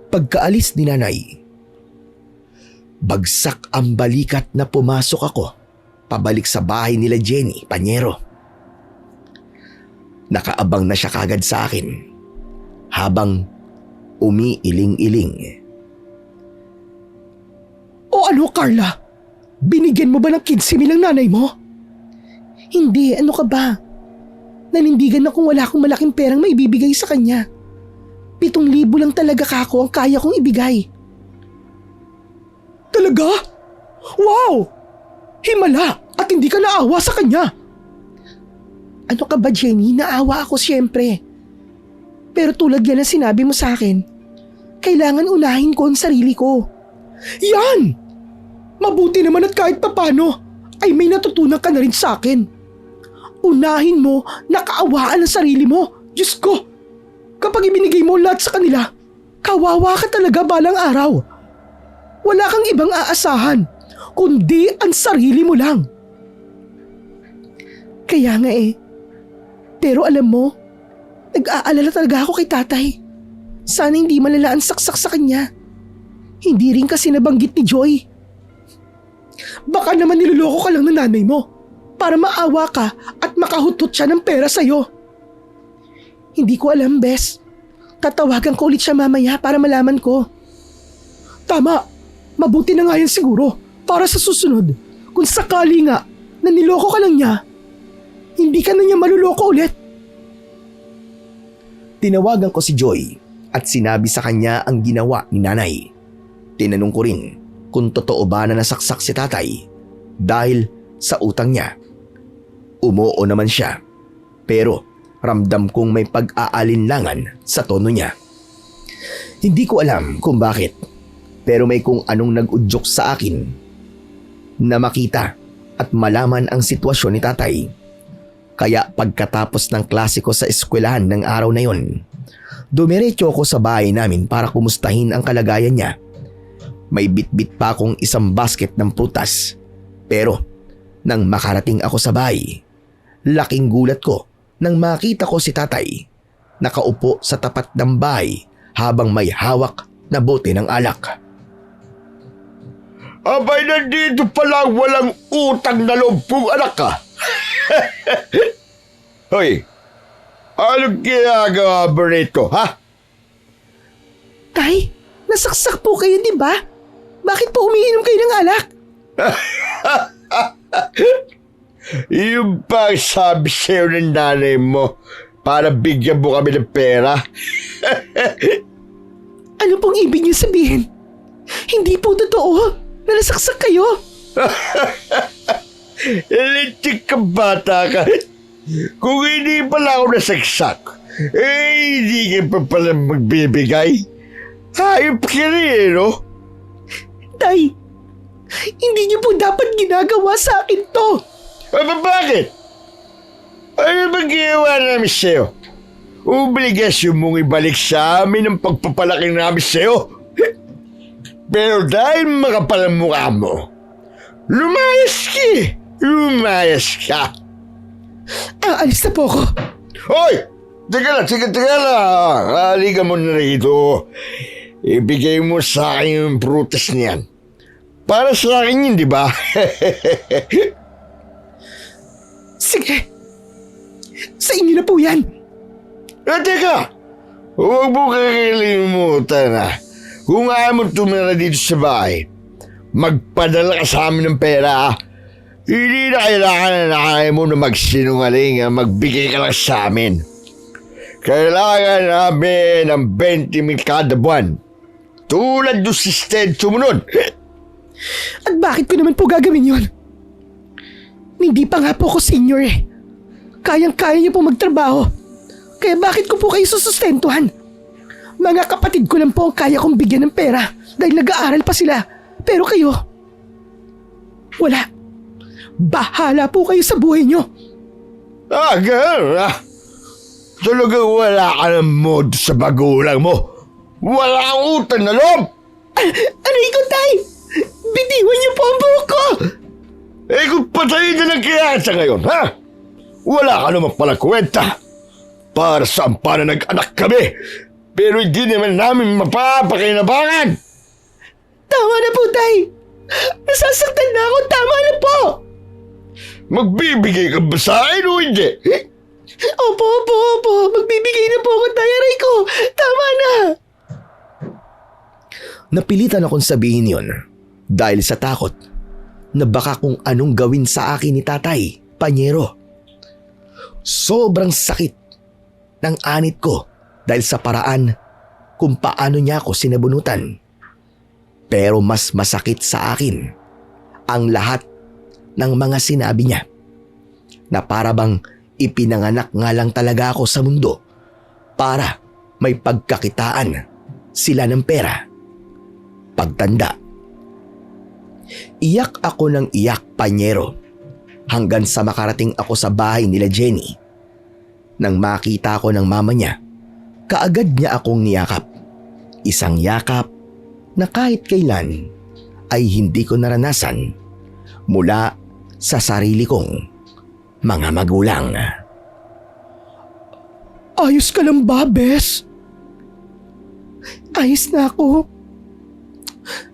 Pagkaalis ni nanay, bagsak ang balikat na pumasok ako pabalik sa bahay nila Jenny, Panyero. Nakaabang na siya kagad sa akin habang umiiling-iling. O ano, Carla? Binigyan mo ba ng 15,000 ang nanay mo? Hindi, ano ka ba? Nanindigan na kung wala akong malaking perang maibibigay sa kanya. 7,000 lang talaga kako ang kaya kong ibigay. Talaga? Wow! Himala at hindi ka naawa sa kanya. Ano ka ba, Jenny? Naawa ako siyempre. Pero tulad yan ang sinabi mo sa akin, kailangan unahin ko ang sarili ko. Yan! Mabuti naman at kahit papano ay may natutunan ka na rin sa akin. Unahin mo na kaawaan ang sarili mo. Diyos ko! Kapag ibinigay mo lahat sa kanila, kawawa ka talaga balang araw. Wala kang ibang aasahan, kundi ang sarili mo lang. Kaya nga eh. Pero alam mo, nag-aalala talaga ako kay tatay. Sana hindi malala ang saksak sa kanya. Hindi rin kasi nabanggit ni Joy. Baka naman niloloko ka lang ng nanay mo para maawa ka at makahutot siya ng pera sa'yo. Hindi ko alam, Bes. Tatawagan ko ulit siya mamaya para malaman ko. Tama. Mabuti na nga yan siguro para sa susunod. Kung sakali nga na niloko ka lang niya, Hindi ka na niya maluloko ulit. Tinawagan ko si Joy at sinabi sa kanya ang ginawa ni nanay. Tinanong ko rin kung totoo ba na nasaksak si tatay dahil sa utang niya. Umuo naman siya, pero ramdam kong may pag-aalinlangan sa tono niya. Hindi ko alam kung bakit, pero may kung anong nag-udyok sa akin na makita at malaman ang sitwasyon ni tatay. Kaya pagkatapos ng klase ko sa eskwelahan ng araw na yon, dumiretso ako sa bahay namin para kumustahin ang kalagayan niya. May bitbit pa akong isang basket ng prutas. Pero nang makarating ako sa bahay, laking gulat ko nang makita ko si tatay nakaupo sa tapat ng bahay habang may hawak na bote ng alak. Abay, nandito pala walang utang na loob kong anak ka. Hoy, anong ginagawa mo rito, ha? Tay, nasaksak po kayo, di ba? Bakit po umiinom kayo ng alak? Yung pa sabi sa'yo ng nanay mo para bigyan mo kami ng pera. Ano pong ibig niyo sabihin? Hindi po totoo na nasaksak kayo. Litik ka bata ka. Kung hindi pala ako nasaksak, hindi ka pa pala magbibigay. Hayop ka rin, no? Tay, hindi niyo po dapat ginagawa sa akin to. Bakit? Ano ba ginawa namin sa'yo? Obligasyon mong ibalik sa amin ang pagpapalaki namin sa'yo. Pero dahil makapal ang mukha mo, lumayas ka. Aalis na po ako. Hoy! Teka lang. Halika mo na rito. Ibigay mo sa akin yung prutas niyan. Para sa akin yun, di ba? Sige. Sa inyo na po yan. Teka! Huwag mo kakalimutan na kung ayaw mo tumira dito sa bahay, magpadala ka sa amin ng pera. Hindi na kailangan na kaya mo na magsinungaling magbigay ka lang sa amin. Kailangan namin ng 20,000 kada buwan. Tulad doon si Sted sumunod. At bakit ko naman po gagawin yun? Hindi pa nga po ako senior eh. Kayang-kaya niyo po magtrabaho. Kaya bakit ko po kayo susustentuhan? Mga kapatid ko lang po ang kaya kong bigyan ng pera dahil nag-aaral pa sila. Pero kayo, wala. Bahala po kayo sa buhay niyo. Ganun Talagang wala ka ng mood sa magulang mo. Wala kang utang na loob. Aray ko, tay! Bitiwan niyo po ang buhok ko! Kung patayin na lang kaya sa ngayon, ha? Wala ka naman pala kwenta. Para saan pa na nag-anak kami? Pero hindi naman namin mapapakinabangan. Tama na po, tay! Nasasaktan na ako! Tama na po! Magbibigay ka ba sa akin o hindi? Opo. Magbibigay na po ako, tay. Aray ko! Tama na! Napilitan akong sabihin yon dahil sa takot na baka kung anong gawin sa akin ni tatay, Panyero. Sobrang sakit ng anit ko dahil sa paraan kung paano niya ako sinabunutan. Pero mas masakit sa akin ang lahat ng mga sinabi niya na para bang ipinanganak nga lang talaga ako sa mundo para may pagkakitaan sila ng pera. Pagtanda. Iyak ako ng iyak, Panyero, hanggang sa makarating ako sa bahay nila Jenny. Nang makita ko ng mama niya, kaagad niya akong niyakap. Isang yakap na kahit kailan ay hindi ko naranasan mula sa sarili kong mga magulang. Ayos ka lang ba, Bes? Ayos na ako.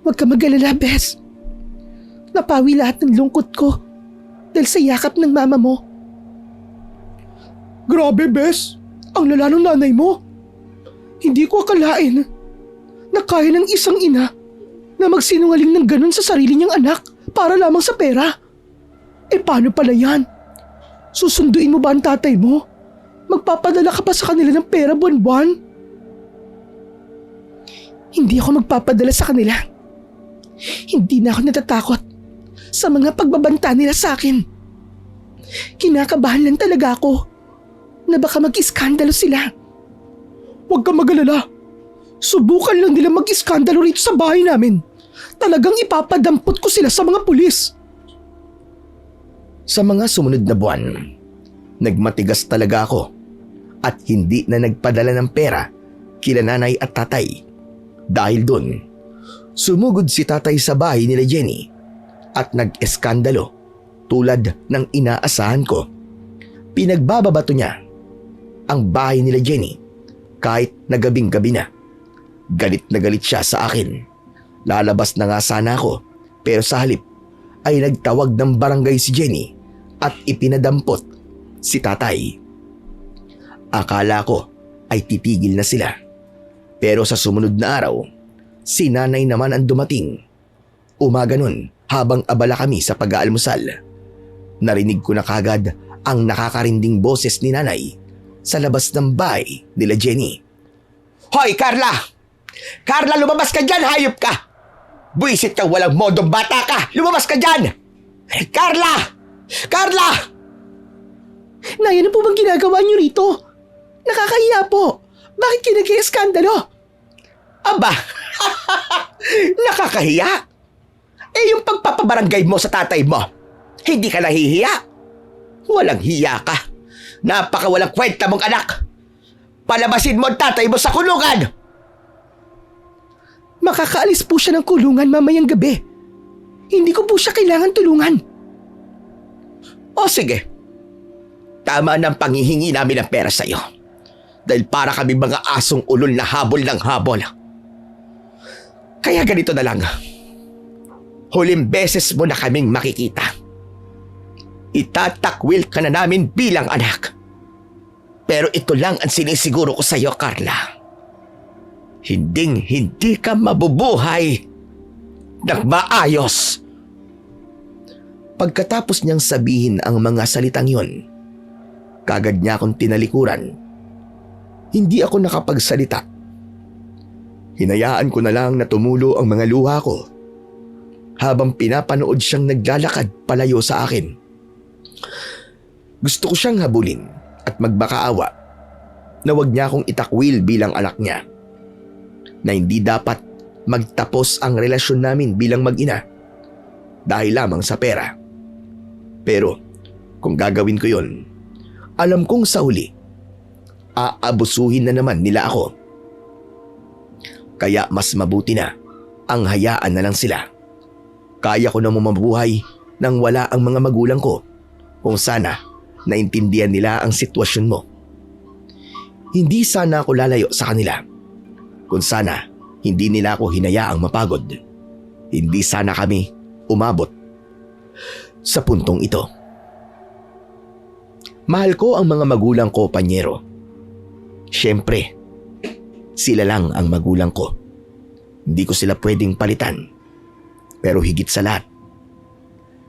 Huwag ka mag-alala, Bes. Napawi lahat ng lungkot ko dahil sa yakap ng mama mo. Grabe, Bes. Ang lala ng nanay mo. Hindi ko akalain na kaya ng isang ina na magsinungaling ng ganun sa sarili niyang anak para lamang sa pera. Paano pala yan? Susunduin mo ba ang tatay mo? Magpapadala ka pa sa kanila ng pera buwan-buwan? Hindi ako magpapadala sa kanila. Hindi na ako natatakot sa mga pagbabanta nila sa akin. Kinakabahan lang talaga ako na baka mag-iskandalo sila. Huwag kang mag-alala. Subukan lang nila mag-iskandalo rito sa bahay namin. Talagang ipapadampot ko sila sa mga pulis. Sa mga sumunod na buwan, nagmatigas talaga ako at hindi na nagpadala ng pera kila nanay at tatay. Dahil doon, sumugod si tatay sa bahay nila Jenny at nag-eskandalo tulad ng inaasahan ko. Pinagbababato niya ang bahay nila Jenny kahit na gabing-gabi na. Galit na galit siya sa akin. Lalabas na nga sana ako pero sa halip ay nagtawag ng barangay si Jenny at ipinadampot si tatay. Akala ko ay titigil na sila. Pero sa sumunod na araw, si nanay naman ang dumating. Umaga nun habang abala kami sa pag-aalmusal. Narinig ko na kagad ang nakakarinding boses ni nanay sa labas ng bahay nila Jenny. Hoy, Carla! Carla, lumabas ka dyan, hayop ka! Buisit kang walang modong bata ka! Lumabas ka dyan! Carla! Carla! Nay, ano po bang ginagawa niyo rito? Nakakahiya po. Bakit kayo nag-ieskandalo? Aba! Nakakahiya! Eh yung pagpapabarangay mo sa tatay mo, hindi ka nahihiya? Walang hiya ka. Napakawalang kwenta mong anak. Palabasin mo ang tatay mo sa kulungan! Makakaalis po siya ng kulungan mamayang gabi. Hindi ko po siya kailangan tulungan. O sige, tama ng panghihingi namin ng pera sa'yo. Dahil para kami mga asong ulol na habol ng habol. Kaya ganito na lang. Huling beses mo na kaming makikita. Itatakwil ka na namin bilang anak. Pero ito lang ang sinisiguro ko sa'yo, Carla. Hindi ka mabubuhay ng maayos. Pagkatapos niyang sabihin ang mga salitang yon, kagad niya akong tinalikuran. Hindi ako nakapagsalita. Hinayaan ko na lang na tumulo ang mga luha ko habang pinapanood siyang naglalakad palayo sa akin. Gusto ko siyang habulin at magbakaawa na wag niya akong itakwil bilang anak niya. Na hindi dapat magtapos ang relasyon namin bilang mag-ina dahil lamang sa pera. Pero kung gagawin ko yon, alam kong sa huli, aabusuhin na naman nila ako. Kaya mas mabuti na ang hayaan na lang sila. Kaya ko na mabuhay nang wala ang mga magulang ko kung sana naintindihan nila ang sitwasyon mo. Hindi sana ako lalayo sa kanila. Kung sana hindi nila ako hinayaang mapagod. Hindi sana kami umabot sa puntong ito. Mahal ko ang mga magulang ko, panyero. Siyempre, sila lang ang magulang ko. Hindi ko sila pwedeng palitan. Pero higit sa lahat,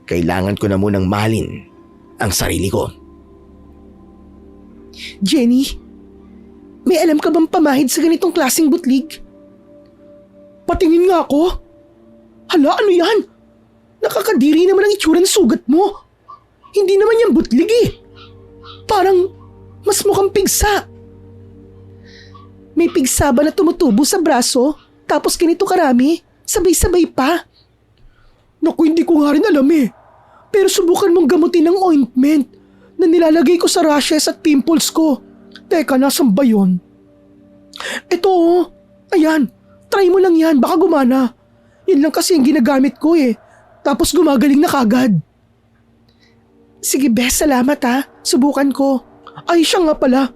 kailangan ko na munang mahalin ang sarili ko. Jenny, may alam ka bang pamahid sa ganitong klaseng butlig? Patingin nga ako. Hala, ano yan? Nakakadiri naman ang itsura ng sugat mo. Hindi naman yan butlig eh. Parang mas mukhang pigsa. May pigsa ba na tumutubo sa braso tapos ganito karami? Sabay-sabay pa? Naku, hindi ko nga rin alam eh. Pero subukan mong gamutin ng ointment na nilalagay ko sa rashes at pimples ko. Teka, nasan ba yun? Ito oh. Ayan, try mo lang yan, baka gumana. Yan lang kasi yung ginagamit ko eh. Tapos gumagaling na kagad. Sige bes, salamat ha. Subukan ko. Ay siya nga pala.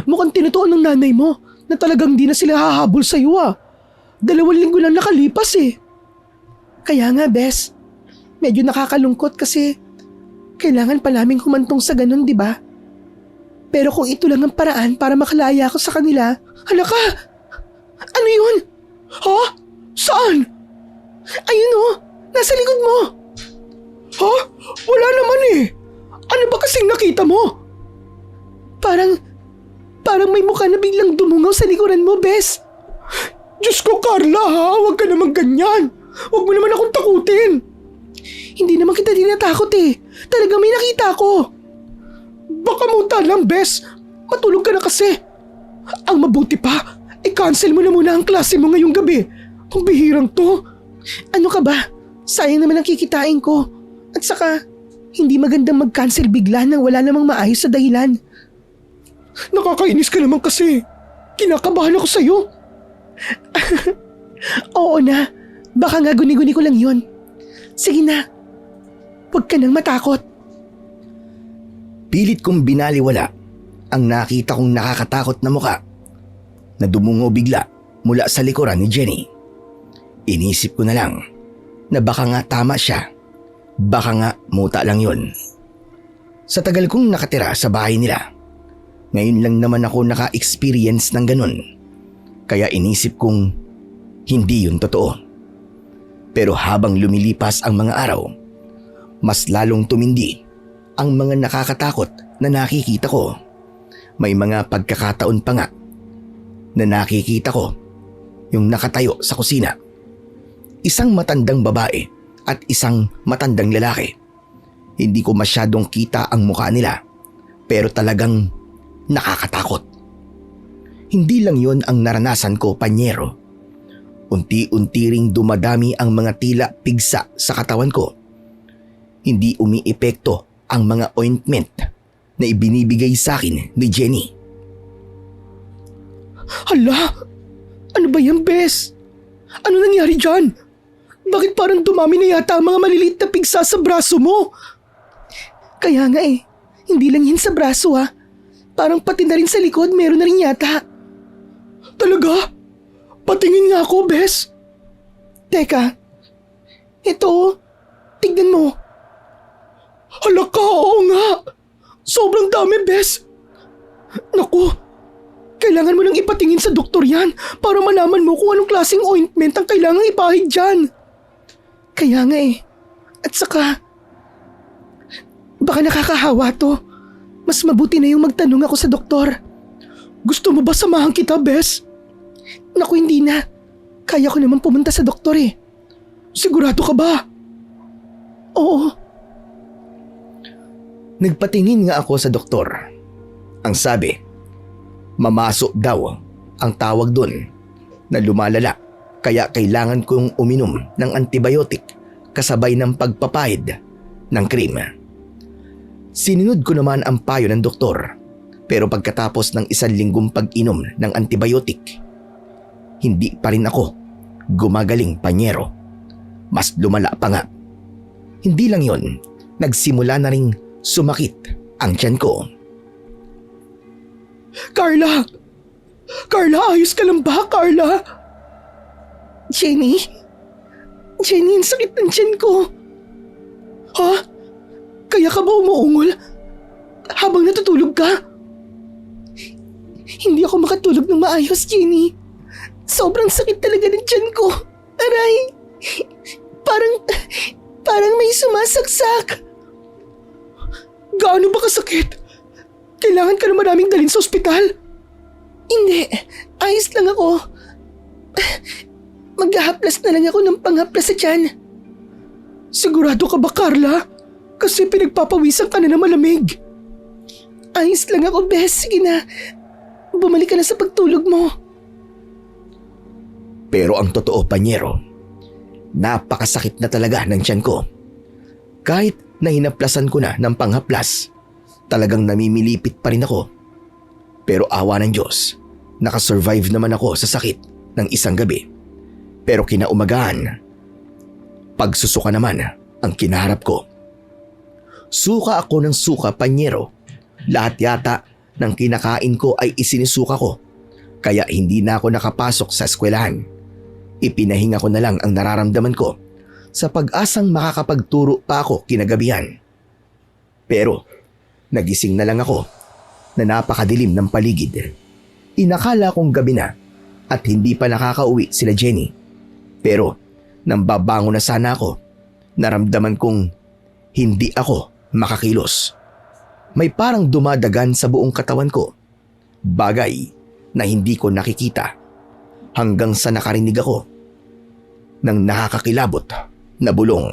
Mukhang tinutuon ng nanay mo na talagang di na sila hahabol sa'yo ah. 2 linggo lang nakalipas eh. Kaya nga bes, medyo nakakalungkot kasi kailangan pa namin humantong sa ganun, di ba? Pero kung ito lang ang paraan para makalaya ako sa kanila, hala ka! Ano yun? Ha? Saan? Ayun oh, nasa likod mo. Ha? Wala naman eh. Ano ba kasing nakita mo? Parang may mukha na biglang dumungaw sa likuran mo, Bes. Diyos ko, Carla ha, huwag ka naman ganyan. Huwag mo naman akong takutin. Hindi naman kita tinatakot eh. Talaga may nakita ko. Baka munta lang, Bes. Matulog ka na kasi. Ang mabuti pa, i-cancel mo na muna ang klase mo ngayong gabi. Ang bihirang to. Ano ka ba? Sayang naman ang kikitain ko. At saka, hindi magandang mag-cancel bigla nang wala namang maayos sa dahilan. Nakakainis ka naman kasi. Kinakabahan ako sa'yo. Oo na, baka nga guni-guni ko lang yun. Sige na, huwag ka nang matakot. Pilit kong binaliwala ang nakita kong nakakatakot na muka na dumungo bigla mula sa likuran ni Jenny. Inisip ko na lang na baka nga tama siya. Baka nga muta lang yun. Sa tagal kong nakatira sa bahay nila, ngayon lang naman ako naka-experience ng ganun. Kaya inisip kong hindi yun totoo. Pero habang lumilipas ang mga araw, mas lalong tumindi ang mga nakakatakot na nakikita ko. May mga pagkakataon pa nga na nakikita ko yung nakatayo sa kusina. Isang matandang babae at isang matandang lalaki. Hindi ko masyadong kita ang mukha nila, pero talagang nakakatakot. Hindi lang yon ang naranasan ko, Panyero. Unti-unti ring dumadami ang mga tila pigsa sa katawan ko. Hindi umiepekto ang mga ointment na ibinibigay sa akin ni Jenny. Hala, ano ba yan, Bes? Ano nangyari dyan? Bakit parang dumami na yata ang mga maliliit na pigsa sa braso mo? Kaya nga eh, hindi lang yan sa braso ha. Parang pati na rin sa likod meron na rin yata. Talaga? Patingin nga ako, Bes. Teka, ito, tignan mo. Hala ka, oo nga. Sobrang dami, Bes. Naku, kailangan mo nang ipatingin sa doktor yan para malaman mo kung anong klaseng ointment ang kailangang ipahid dyan. Kaya nga eh, at saka, baka nakakahawa to. Mas mabuti na yung magtanong ako sa doktor. Gusto mo ba samahan kita, Bes? Naku, hindi na. Kaya ko naman pumunta sa doktor eh. Sigurado ka ba? Oo. Nagpatingin nga ako sa doktor. Ang sabi, mamaso daw ang tawag doon na lumalala, kaya kailangan kong uminom ng antibiotic kasabay ng pagpapahid ng cream. Sinunod ko naman ang payo ng doktor, pero pagkatapos ng 1 linggong pag-inom ng antibiotic, hindi pa rin ako gumagaling, Panyero. Mas lumala pa nga. Hindi lang yon, nagsimula na ring sumakit ang tiyan ko. Carla! Carla, ayos ka lang ba, Carla? Jenny? Jenny, ang sakit ng tiyan ko. Ha? Kaya ka ba umuungol? Habang natutulog ka? Hindi ako makatulog ng maayos, Jenny. Sobrang sakit talaga ng tiyan ko. Aray! Parang may sumasaksak. Gaano ba kasakit? Kailangan ka na maraming dalhin sa ospital? Hindi, ayos lang ako. Maghahaplas na lang ako ng panghaplas sa tiyan. Sigurado ka ba, Carla? Kasi pinagpapawisan ka na ng malamig. Ayos lang ako, Bes. Sige na. Bumalik ka na sa pagtulog mo. Pero ang totoo, Panyero, napakasakit na talaga ng tiyan ko. Kahit na hinaplasan ko na ng panghaplas, talagang namimilipit pa rin ako. Pero awa ng Diyos, nakasurvive naman ako sa sakit ng 1 gabi. Pero kinaumagahan, pagsusuka naman ang kinaharap ko. Suka ako ng suka, Panyero. Lahat yata ng kinakain ko ay isinisuka ko, kaya hindi na ako nakapasok sa eskwelahan. Ipinahinga ko na lang ang nararamdaman ko sa pag-asang makakapagturo pa ako kinagabihan. Pero nagising na lang ako na napakadilim ng paligid. Inakala kong gabi na at hindi pa nakakauwi sila Jenny. Pero nang babangon na sana ako, naramdaman kong hindi ako makakilos. May parang dumadagan sa buong katawan ko. Bagay na hindi ko nakikita hanggang sa nakarinig ako ng nakakakilabot na bulong.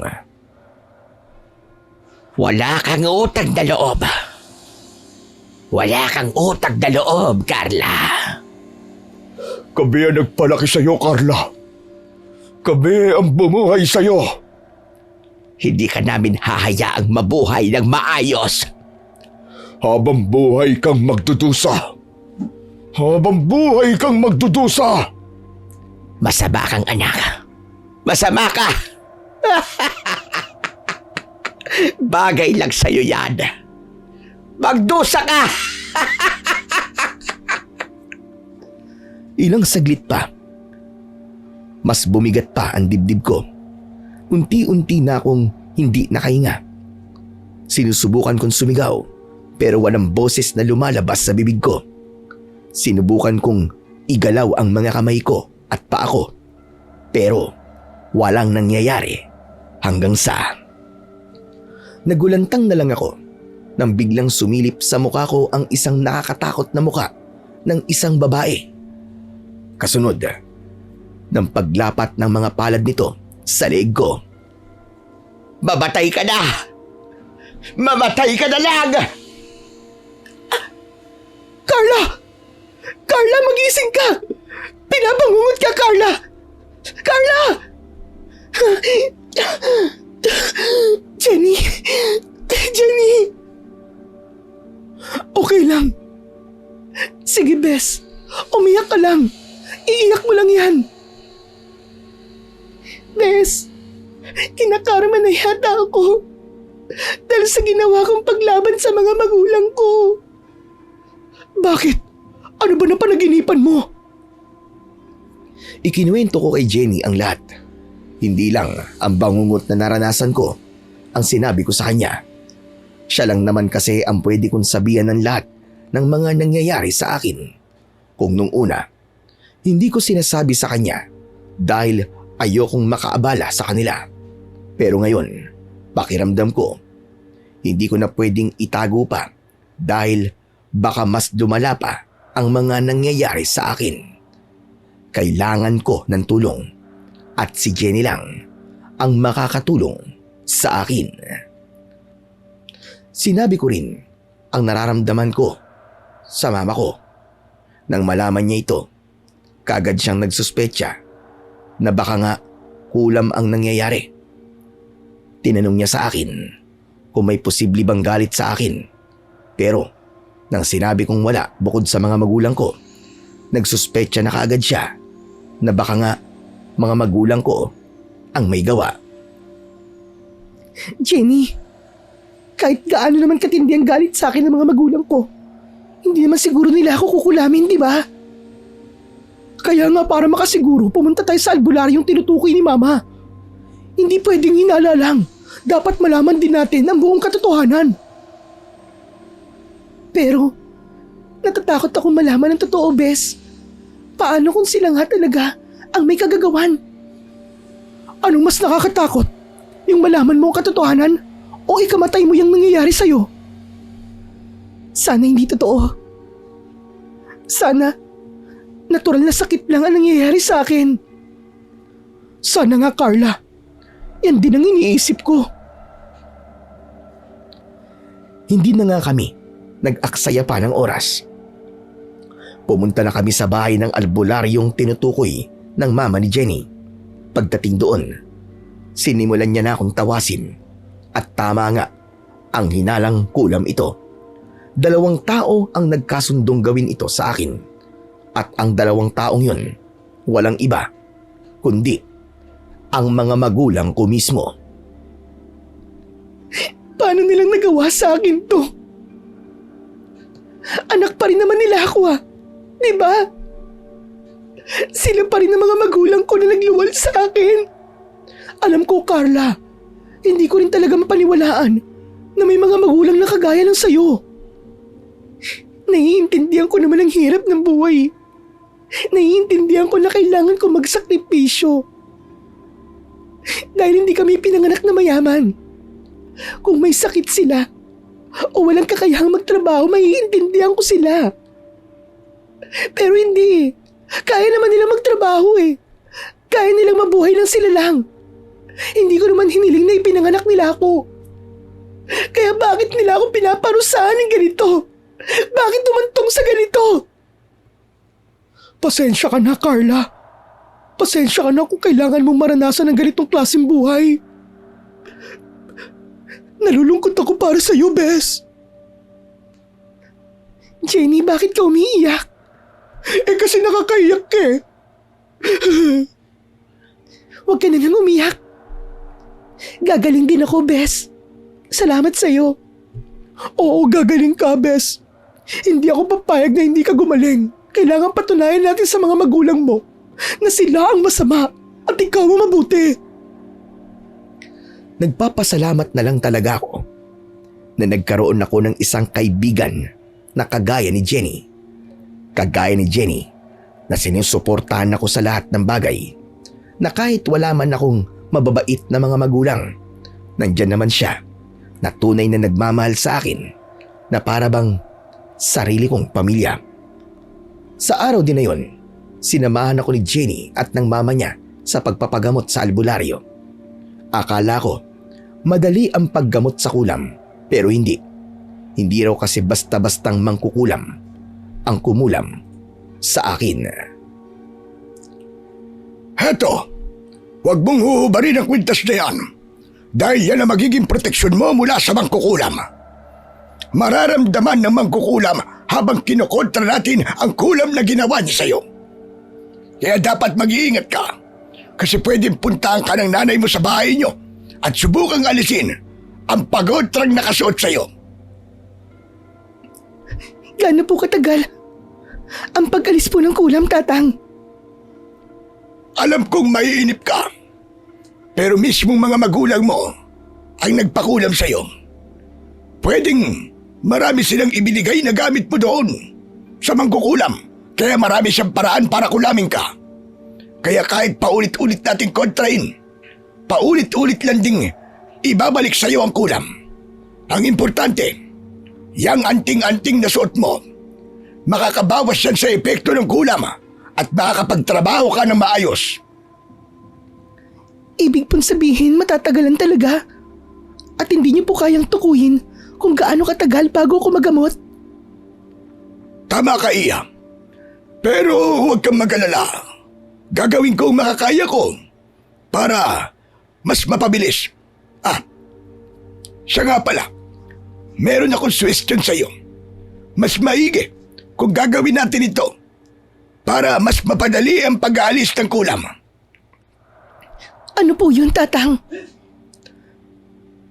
Wala kang utang na loob. Wala kang utang na loob, Carla. Kami ang nagpalaki sa'yo, Carla. Kami ang bumuhay sa'yo. Hindi ka namin hahayaang mabuhay ng maayos. Habang buhay kang magdudusa. Habang buhay kang magdudusa. Masama kang anak. Masama ka. Bagay lang sa'yo yan. Magdusa ka! Ilang saglit pa. Mas bumigat pa ang dibdib ko. Unti-unti na akong hindi nakahinga. Sinusubukan kong sumigaw pero walang boses na lumalabas sa bibig ko. Sinubukan kong igalaw ang mga kamay ko at paa ko. Pero walang nangyayari hanggang sa nagulantang na lang ako nang biglang sumilip sa mukha ko ang isang nakakatakot na mukha ng isang babae. Kasunod ng paglapat ng mga palad nito sa leeg ko. Mamatay ka na! Mamatay ka na lang! Carla! Carla, magising ka! Pinabangungot ka, Carla! Carla! Jenny! Jenny! Okay lang. Sige, Bes. Umiyak ka lang. Iiyak mo lang yan. Bes, kinakarma na yata ako dahil sa ginawa kong paglaban sa mga magulang ko. Bakit? Ano ba na panaginipan mo? Ikinuwento ko kay Jenny ang lahat. Hindi lang ang bangungot na naranasan ko ang sinabi ko sa kanya. Siya lang naman kasi ang pwede kong sabihan ng lahat ng mga nangyayari sa akin. Kung nung una, hindi ko sinasabi sa kanya dahil ayokong makaabala sa kanila. Pero ngayon, pakiramdam ko, hindi ko na pwedeng itago pa dahil baka mas lumala pa ang mga nangyayari sa akin. Kailangan ko ng tulong at si Jenny lang ang makakatulong sa akin. Sinabi ko rin ang nararamdaman ko sa mama ko. Nang malaman niya ito, kaagad siyang nagsuspecha na baka nga kulam ang nangyayari. Tinanong niya sa akin kung may posible bang galit sa akin. Pero nang sinabi kong wala bukod sa mga magulang ko, nagsuspecha na kaagad siya na baka nga mga magulang ko ang may gawa. Jenny, kahit gaano naman katindi ang galit sa akin ng mga magulang ko, hindi naman siguro nila ako kukulamin, di ba? Kaya nga para makasiguro, pumunta tayo sa albularyong tinutukoy ni Mama. Hindi pwedeng hinala lang. Dapat malaman din natin ang buong katotohanan. Pero, natatakot akong malaman ang totoo, Bes. Paano kung sila nga talaga ang may kagagawan? Anong mas nakakatakot? Yung malaman mo ang katotohanan o ikamatay mo yung nangyayari sa'yo? Sana hindi totoo. Sana natural na sakit lang ang nangyayari sa akin. Sana nga, Carla. Yan din ang iniisip ko. Hindi na nga kami nag-aksaya pa ng oras. Pumunta na kami sa bahay ng albularyong tinutukoy ng mama ni Jenny. Pagdating doon, sinimulan niya na akong tawasin at tama nga ang hinalang kulam ito. 2 tao ang nagkasundong gawin ito sa akin at ang 2 taong yun walang iba kundi ang mga magulang ko mismo. Paano nilang nagawa sa akin to? Anak pa rin naman nila ako di ba? Sila pa rin ang mga magulang ko na nagluwal sa akin. Alam ko, Carla, hindi ko rin talaga mapaniwalaan na may mga magulang na kagaya ng sayo. Naiintindihan ko naman ang hirap ng buhay. Naiintindihan ko na kailangan ko magsakripisyo. Dahil hindi kami pinanganak na mayaman. Kung may sakit sila, o walang kakayahang magtrabaho, maiintindihan ko sila. Pero hindi. Kaya naman nilang magtrabaho eh. Kaya nilang mabuhay lang sila lang. Hindi ko naman hiniling na ipinanganak nila ako. Kaya bakit nila ako pinaparusahan ng ganito? Bakit tumantong sa ganito? Pasensya ka na, Carla. Pasensya ka na kung kailangan mong maranasan ng ganitong klaseng buhay. Nalulungkot ako para sa iyo, Bes. Jenny, bakit ka umiiyak? Kasi nakakaiyak ka eh. Huwag ka na nang umiyak. Gagaling din ako, Bes. Salamat sa'yo. Oo, gagaling ka, Bes. Hindi ako papayag na hindi ka gumaling. Kailangan patunayan natin sa mga magulang mo na sila ang masama at ikaw ang mabuti. Nagpapasalamat na lang talaga ako na nagkaroon ako ng isang kaibigan na kagaya ni Jenny. Kagaya ni Jenny na sinusuportahan ako sa lahat ng bagay, na kahit wala man akong mababait na mga magulang, nandyan naman siya na tunay na nagmamahal sa akin, na para bang sarili kong pamilya. Sa araw din na yon, sinamahan ako ni Jenny at ng mama niya sa pagpapagamot sa albularyo. Akala ko madali ang paggamot sa kulam, pero hindi. Hindi raw kasi basta-bastang mangkukulam ang kumulam sa akin. Heto, huwag mong huhubarin ang kwintas na yan dahil yan ang magiging proteksyon mo mula sa mangkukulam. Mararamdaman ng mangkukulam habang kinokontra natin ang kulam na ginawa niya sa'yo. Kaya dapat mag-iingat ka kasi pwedeng puntahan ka ng nanay mo sa bahay niyo at subukang alisin ang pagontrang nakasuot sa'yo. Gaano po katagal ang pag-alis po ng kulam, Tatang? Alam kong maiinip ka, pero mismong mga magulang mo ang nagpakulam sa'yo. Pwedeng marami silang ibinigay na gamit mo doon sa mangkukulam, kaya marami siyang paraan para kulamin ka. Kaya kahit paulit-ulit nating kontrain, paulit-ulit lang ding ibabalik sa'yo ang kulam. Ang importante, yang anting-anting na suot mo, makakabawas yan sa epekto ng kulam at makakapagtrabaho ka ng maayos. Ibig pong sabihin matatagalan talaga at hindi niyo po kayang tukuyin kung gaano katagal bago ako magamot? Tama ka, Iya. Pero huwag kang mag-alala. Gagawin ko ang makakaya ko para mas mapabilis. Siya nga pala. Meron akong suggestion sa'yo. Mas maigi kung gagawin natin ito para mas mapadali ang pag-aalis ng kulam. Ano po yun, Tatang?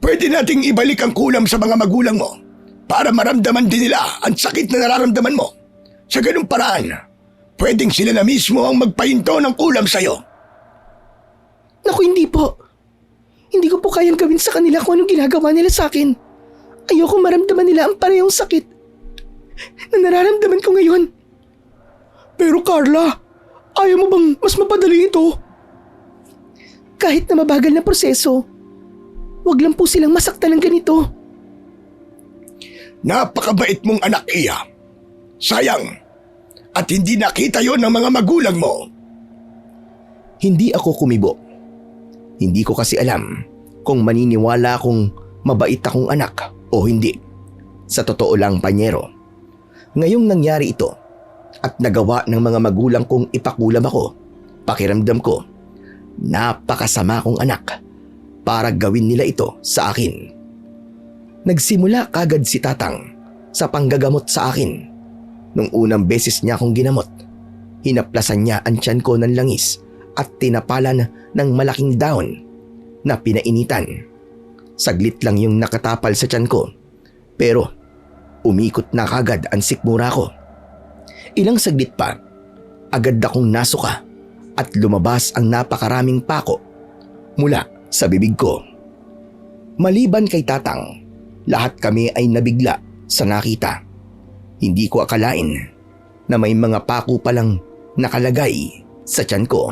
Pwede nating ibalik ang kulam sa mga magulang mo para maramdaman din nila ang sakit na nararamdaman mo. Sa ganung paraan, pwedeng sila na mismo ang magpahinto ng kulam sa'yo. Naku, hindi po. Hindi ko po kayang gawin sa kanila kung anong ginagawa nila sa akin. Ayoko maramdaman nila ang parehong sakit na nararamdaman ko ngayon. Pero Carla, ayaw mo bang mas mapadali ito? Kahit na mabagal na proseso, wag lang po silang masaktan ng ganito. Napakabait mong anak, Iya. Sayang, at hindi nakita yon ng mga magulang mo. Hindi ako kumibo. Hindi ko kasi alam kung maniniwala akong mabait akong anak o hindi. Sa totoo lang, Panyero, ngayong nangyari ito at nagawa ng mga magulang kong ipakulam ako, pakiramdam ko, napakasama kong anak para gawin nila ito sa akin. Nagsimula kagad si Tatang sa panggagamot sa akin. Nung unang beses niya akong ginamot, hinaplasan niya ang tiyan ko ng langis at tinapalan ng malaking dahon na pinainitan. Saglit lang yung nakatapal sa tiyan ko, pero umikot na kagad ang sikmura ko. Ilang saglit pa, agad akong nasuka at lumabas ang napakaraming pako mula sa bibig ko. Maliban kay Tatang, lahat kami ay nabigla sa nakita. Hindi ko akalain na may mga pako palang nakalagay sa tiyan ko.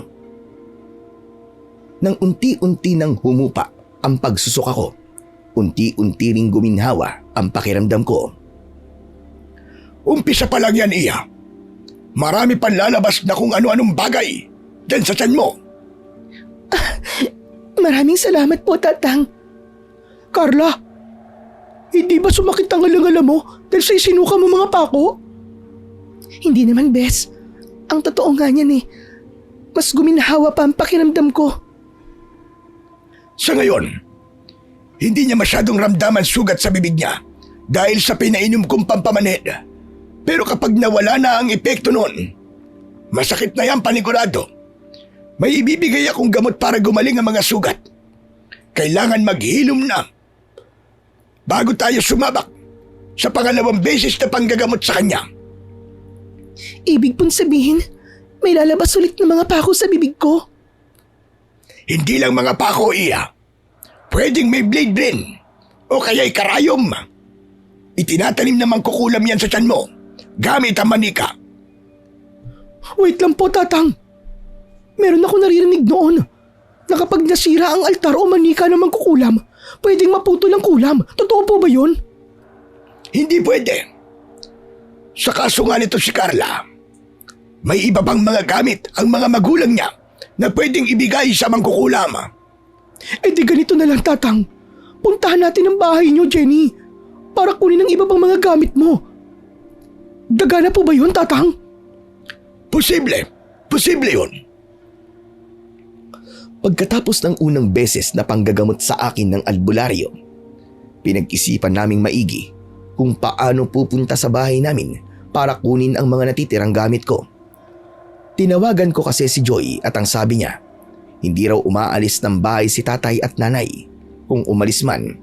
Nang unti-unti nang humupa ang pagsusuka ko, unti-unti ring guminhawa ang pakiramdam ko. Umpisa pa lang yan, Iya. Marami pang lalabas na kung ano-anong bagay dyan sa tiyan mo. Maraming salamat po, Tatang. Carla, hindi ba sumakit ang alangala mo dahil sa isinuka mo mga pako? Hindi naman, Bes. Ang totoo nga niyan mas guminahawa pa ang pakiramdam ko. Sa ngayon, hindi niya masyadong ramdaman sugat sa bibig niya dahil sa pinainom kong pampamanid. Pero kapag nawala na ang epekto noon, masakit na yan panigurado. May ibibigay akong gamot para gumaling ang mga sugat. Kailangan maghilom na bago tayo sumabak sa pangalawang beses na panggagamot sa kanya. Ibig pong sabihin, may lalabas ulit ng mga pako sa bibig ko. Hindi lang mga pako, Iya. Pwedeng may blade rin o kaya'y karayom. Itinatanim namang kukulam yan sa tiyan mo gamit ang manika. Wait lang po, Tatang. Meron ako naririnig noon na kapag nasira ang altar o manika ng mangkukulam, pwedeng maputol ang kulam. Totoo po ba yun? Hindi pwede. Sa kaso nga nito si Carla, may iba pang mga gamit ang mga magulang niya na pwedeng ibigay sa mangkukulam. Eh di ganito na lang, Tatang. Puntahan natin ang bahay niyo, Jenny, para kunin ang iba pang mga gamit mo. Gagana po ba yun, Tatang? Posible. Posible yun. Pagkatapos ng unang beses na panggagamot sa akin ng albularyo, pinag-isipan naming maigi kung paano pupunta sa bahay namin para kunin ang mga natitirang gamit ko. Tinawagan ko kasi si Joy at ang sabi niya, hindi raw umaalis ng bahay si tatay at nanay. Kung umalis man,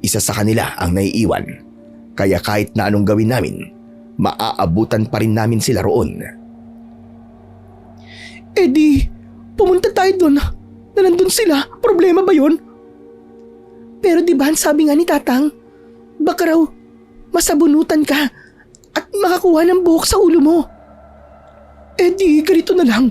isa sa kanila ang naiiwan. Kaya kahit na anong gawin namin, maaabutan pa rin namin sila roon. Eh di, pumunta tayo doon na nandun sila. Problema ba yun? Pero di ba sabi nga ni Tatang, baka raw masabunutan ka at makakuha ng buhok sa ulo mo. Eh di, ganito na lang.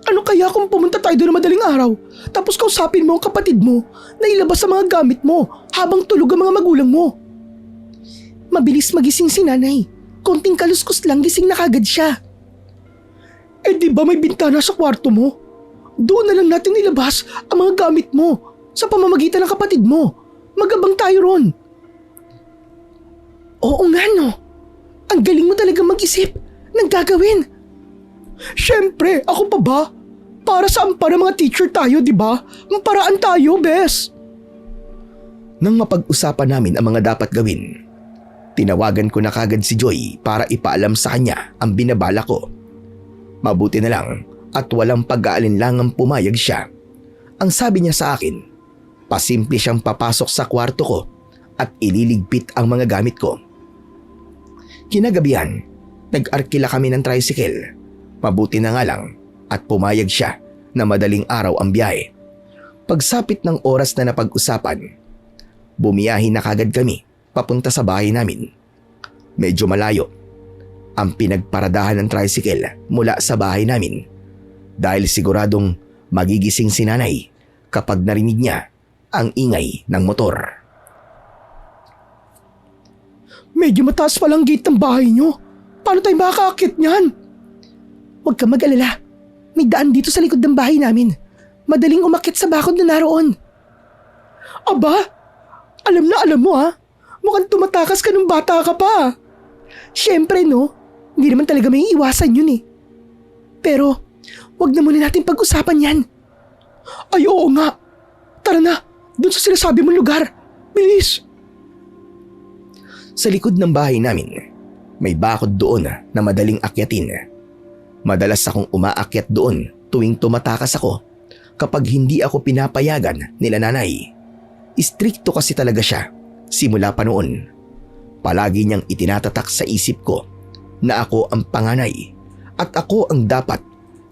Ano kaya kung pumunta tayo doon na madaling araw tapos kausapin mo ang kapatid mo na ilabas sa mga gamit mo habang tulog ang mga magulang mo? Mabilis magising si nanay. Konting kaluskos lang gising na kagad siya. Eh di ba may bintana sa kwarto mo? Doon na lang natin ilabas ang mga gamit mo sa pamamagitan ng kapatid mo. Magabang tayo ron. Oo nga no. Ang galing mo talaga mag-isip ng gagawin. Siyempre, ako pa ba? Para saan pa ng mga teacher tayo, di ba? Ang paraan tayo, Bes. Nang mapag-usapan namin ang mga dapat gawin, tinawagan ko na kagad si Joy para ipaalam sa kanya ang binabala ko. Mabuti na lang at walang pag-aalinlangang pumayag siya. Ang sabi niya sa akin, pasimple siyang papasok sa kwarto ko at ililigpit ang mga gamit ko. Kinagabihan, nag-arkila kami ng tricycle. Mabuti na nga lang at pumayag siya na madaling araw ang biyahe. Pagsapit ng oras na napag-usapan, bumiyahe na kagad kami papunta sa bahay namin. Medyo malayo ang pinagparadahan ng tricycle mula sa bahay namin dahil siguradong magigising si nanay kapag narinig niya ang ingay ng motor. Medyo mataas palang gate ng bahay niyo. Paano tayo makakaakit niyan? Huwag ka mag-alala. May daan dito sa likod ng bahay namin. Madaling umakyat sa bakod na naroon. Aba, alam na alam mo ha. Mukhang tumatakas ka nung bata ka pa. Siyempre no, hindi naman talaga may iwasan yun eh. Pero, wag na muna natin pag-usapan yan. Ay oo nga. Tara na, doon sa sinasabi mong lugar. Bilis. Sa likod ng bahay namin, may bakod doon na madaling akyatin. Madalas akong umaakyat doon tuwing tumatakas ako kapag hindi ako pinapayagan nila nanay. Istrikto kasi talaga siya simula pa noon. Palagi niyang itinatatak sa isip ko na ako ang panganay at ako ang dapat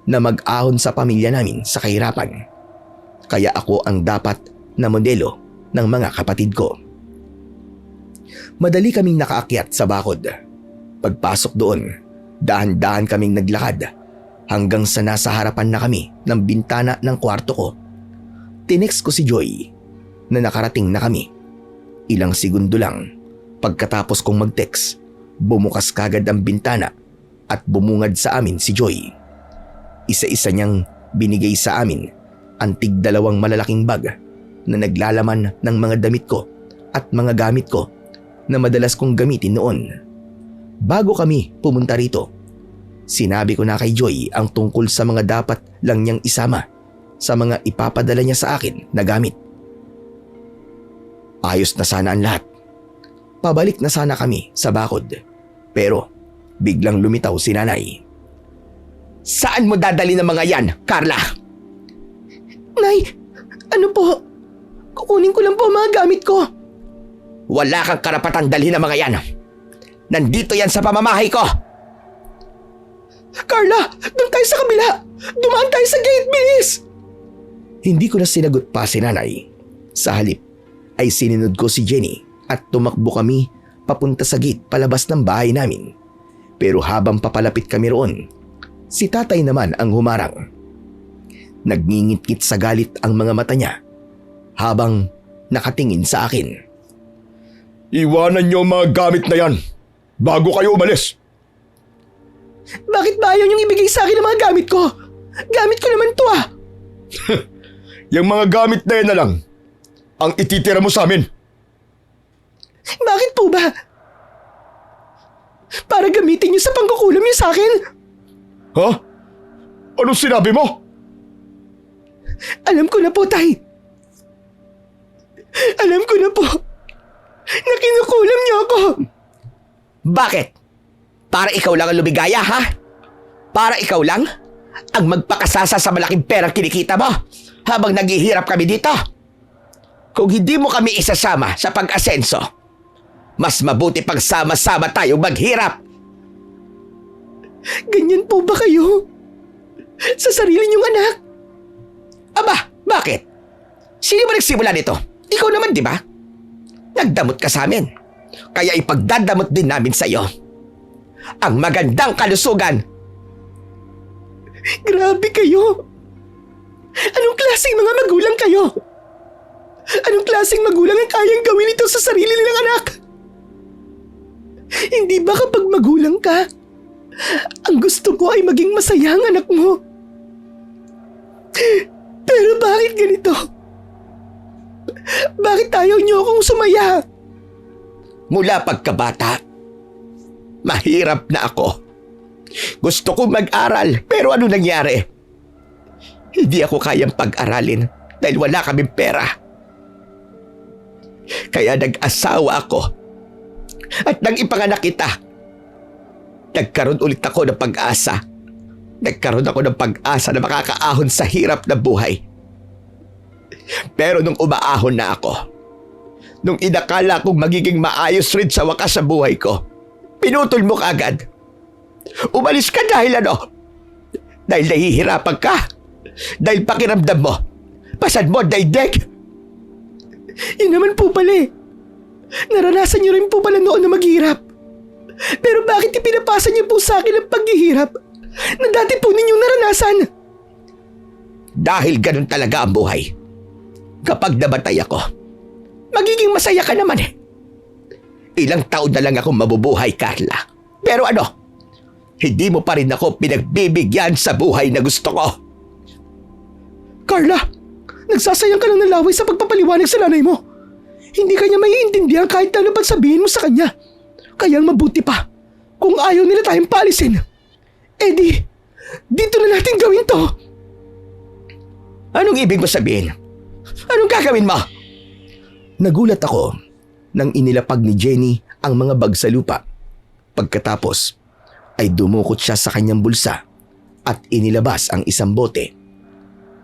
na mag-ahon sa pamilya namin sa kahirapan. Kaya ako ang dapat na modelo ng mga kapatid ko. Madali kaming nakaakyat sa bakod. Pagpasok doon, dahan-dahan kaming naglakad hanggang sa nasa harapan na kami ng bintana ng kwarto ko. Tinext ko si Joy na nakarating na kami. Ilang segundo lang pagkatapos kong mag-text, bumukas kagad ang bintana at bumungad sa amin si Joy. Isa-isa niyang binigay sa amin ang tig-2 malalaking bag na naglalaman ng mga damit ko at mga gamit ko na madalas kong gamitin noon. Bago kami pumunta rito, sinabi ko na kay Joy ang tungkol sa mga dapat lang niyang isama sa mga ipapadala niya sa akin na gamit. Ayos na sana ang lahat. Pabalik na sana kami sa bakod. Pero biglang lumitaw si nanay. Saan mo dadali ng mga yan, Carla? Nay, ano po? Kukunin ko lang po ang mga gamit ko. Wala kang karapatang dalhin ng mga yan. Nandito yan sa pamamahay ko. Carla, doon tayo sa kabila. Dumaan tayo sa gate, bilis! Hindi ko na sinagot pa si nanay. Sa halip ay sinunod ko si Jenny at tumakbo kami papunta sa gate palabas ng bahay namin. Pero habang papalapit kami roon, si tatay naman ang humarang. Nagngingit-ngit sa galit ang mga mata niya habang nakatingin sa akin. Iwanan niyo ang mga gamit na yan bago kayo umalis. Bakit ba ayaw niyong ibigay sa akin ang mga gamit ko? Gamit ko naman to ah. Yung mga gamit na yan na lang ang ititira mo sa amin. Bakit po ba? Para gamitin niyo sa pangkukulam niyo sa akin? Ha? Anong sinabi mo? Alam ko na po, tay. Alam ko na po na kinukulam niyo ako. Bakit? Para ikaw lang ang lumigaya, ha? Para ikaw lang ang magpakasasa sa malaking perang kinikita mo habang naghihirap kami dito? Kung hindi mo kami isasama sa pag-asenso, mas mabuti pang sama-sama tayo maghirap. Ganyan po ba kayo? Sa sarili niyong anak? Aba, bakit? Sino ba nagsimula nito? Ikaw naman, di ba? Nagdamot ka sa amin. Kaya ipagdadamot din namin sa iyo ang magandang kalusugan. Grabe kayo. Anong klaseng mga magulang kayo? Anong klaseng magulang ang kayang gawin ito sa sarili nilang anak? Hindi ba kapag magulang ka, ang gusto mo ay maging masaya ang anak mo? Pero bakit ganito? Bakit ayaw niyo akong sumaya? Mula pagkabata, mahirap na ako. Gusto ko mag-aral, pero ano nangyari? Hindi ako kayang pag-aralin dahil wala kaming pera. Kaya nag-asawa ako. At nang ipanganak kita, nagkaroon ulit ako ng pag-asa. Nagkaroon ako ng pag-asa na makakaahon sa hirap na buhay. Pero nung umaahon na ako, nung inakala kong magiging maayos rin sa wakas sa buhay ko, pinutol mo kaagad. Umalis ka dahil ano? Dahil nahihirapan ka? Dahil pakiramdam mo, pasad mo daigdig? Yun naman po pala eh. Naranasan niyo rin po pala noon na maghirap. Pero bakit ipinapasa niyo po sa akin ang paghihirap na dati po ninyong naranasan? Dahil ganun talaga ang buhay. Kapag namatay ako, magiging masaya ka naman eh. Ilang taon na lang ako mabubuhay, Carla. Pero ano, hindi mo pa rin ako pinagbibigyan sa buhay na gusto ko. Carla, nagsasayang ka lang ng laway sa pagpapaliwanag sa nanay mo. Hindi kanya maiintindihan kahit ano pang sabihin mo sa kanya. Kayang mabuti pa kung ayaw nila tayong paalisin. Eh di, dito na natin gawin to. Anong ibig mo sabihin? Anong gagawin mo? Nagulat ako nang inilapag ni Jenny ang mga bag sa lupa. Pagkatapos ay dumukot siya sa kanyang bulsa at inilabas ang isang bote.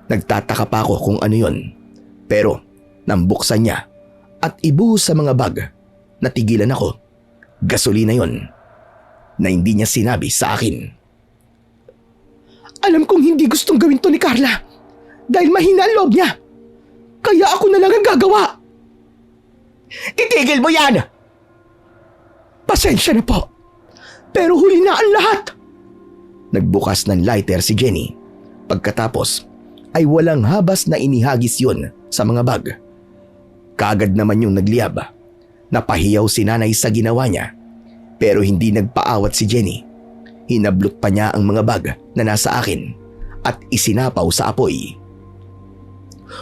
Nagtataka pa ako kung ano yon. Pero nang buksan niya at ibuhos sa mga bag, natigilan ako. Gasolina yon na hindi niya sinabi sa akin. Alam kong hindi gustong gawin to ni Carla dahil mahina ang loob niya. Kaya ako na lang ang gagawa. Itigil mo yan! Pasensya na po. Pero huli na ang lahat. Nagbukas ng lighter si Jenny. Pagkatapos ay walang habas na inihagis yon sa mga bag. Kaagad naman yung nagliyab Napahiyaw si nanay sa ginawa niya pero hindi nagpaawat si Jenny. Hinablot pa niya ang mga bag na nasa akin at isinapaw sa apoy.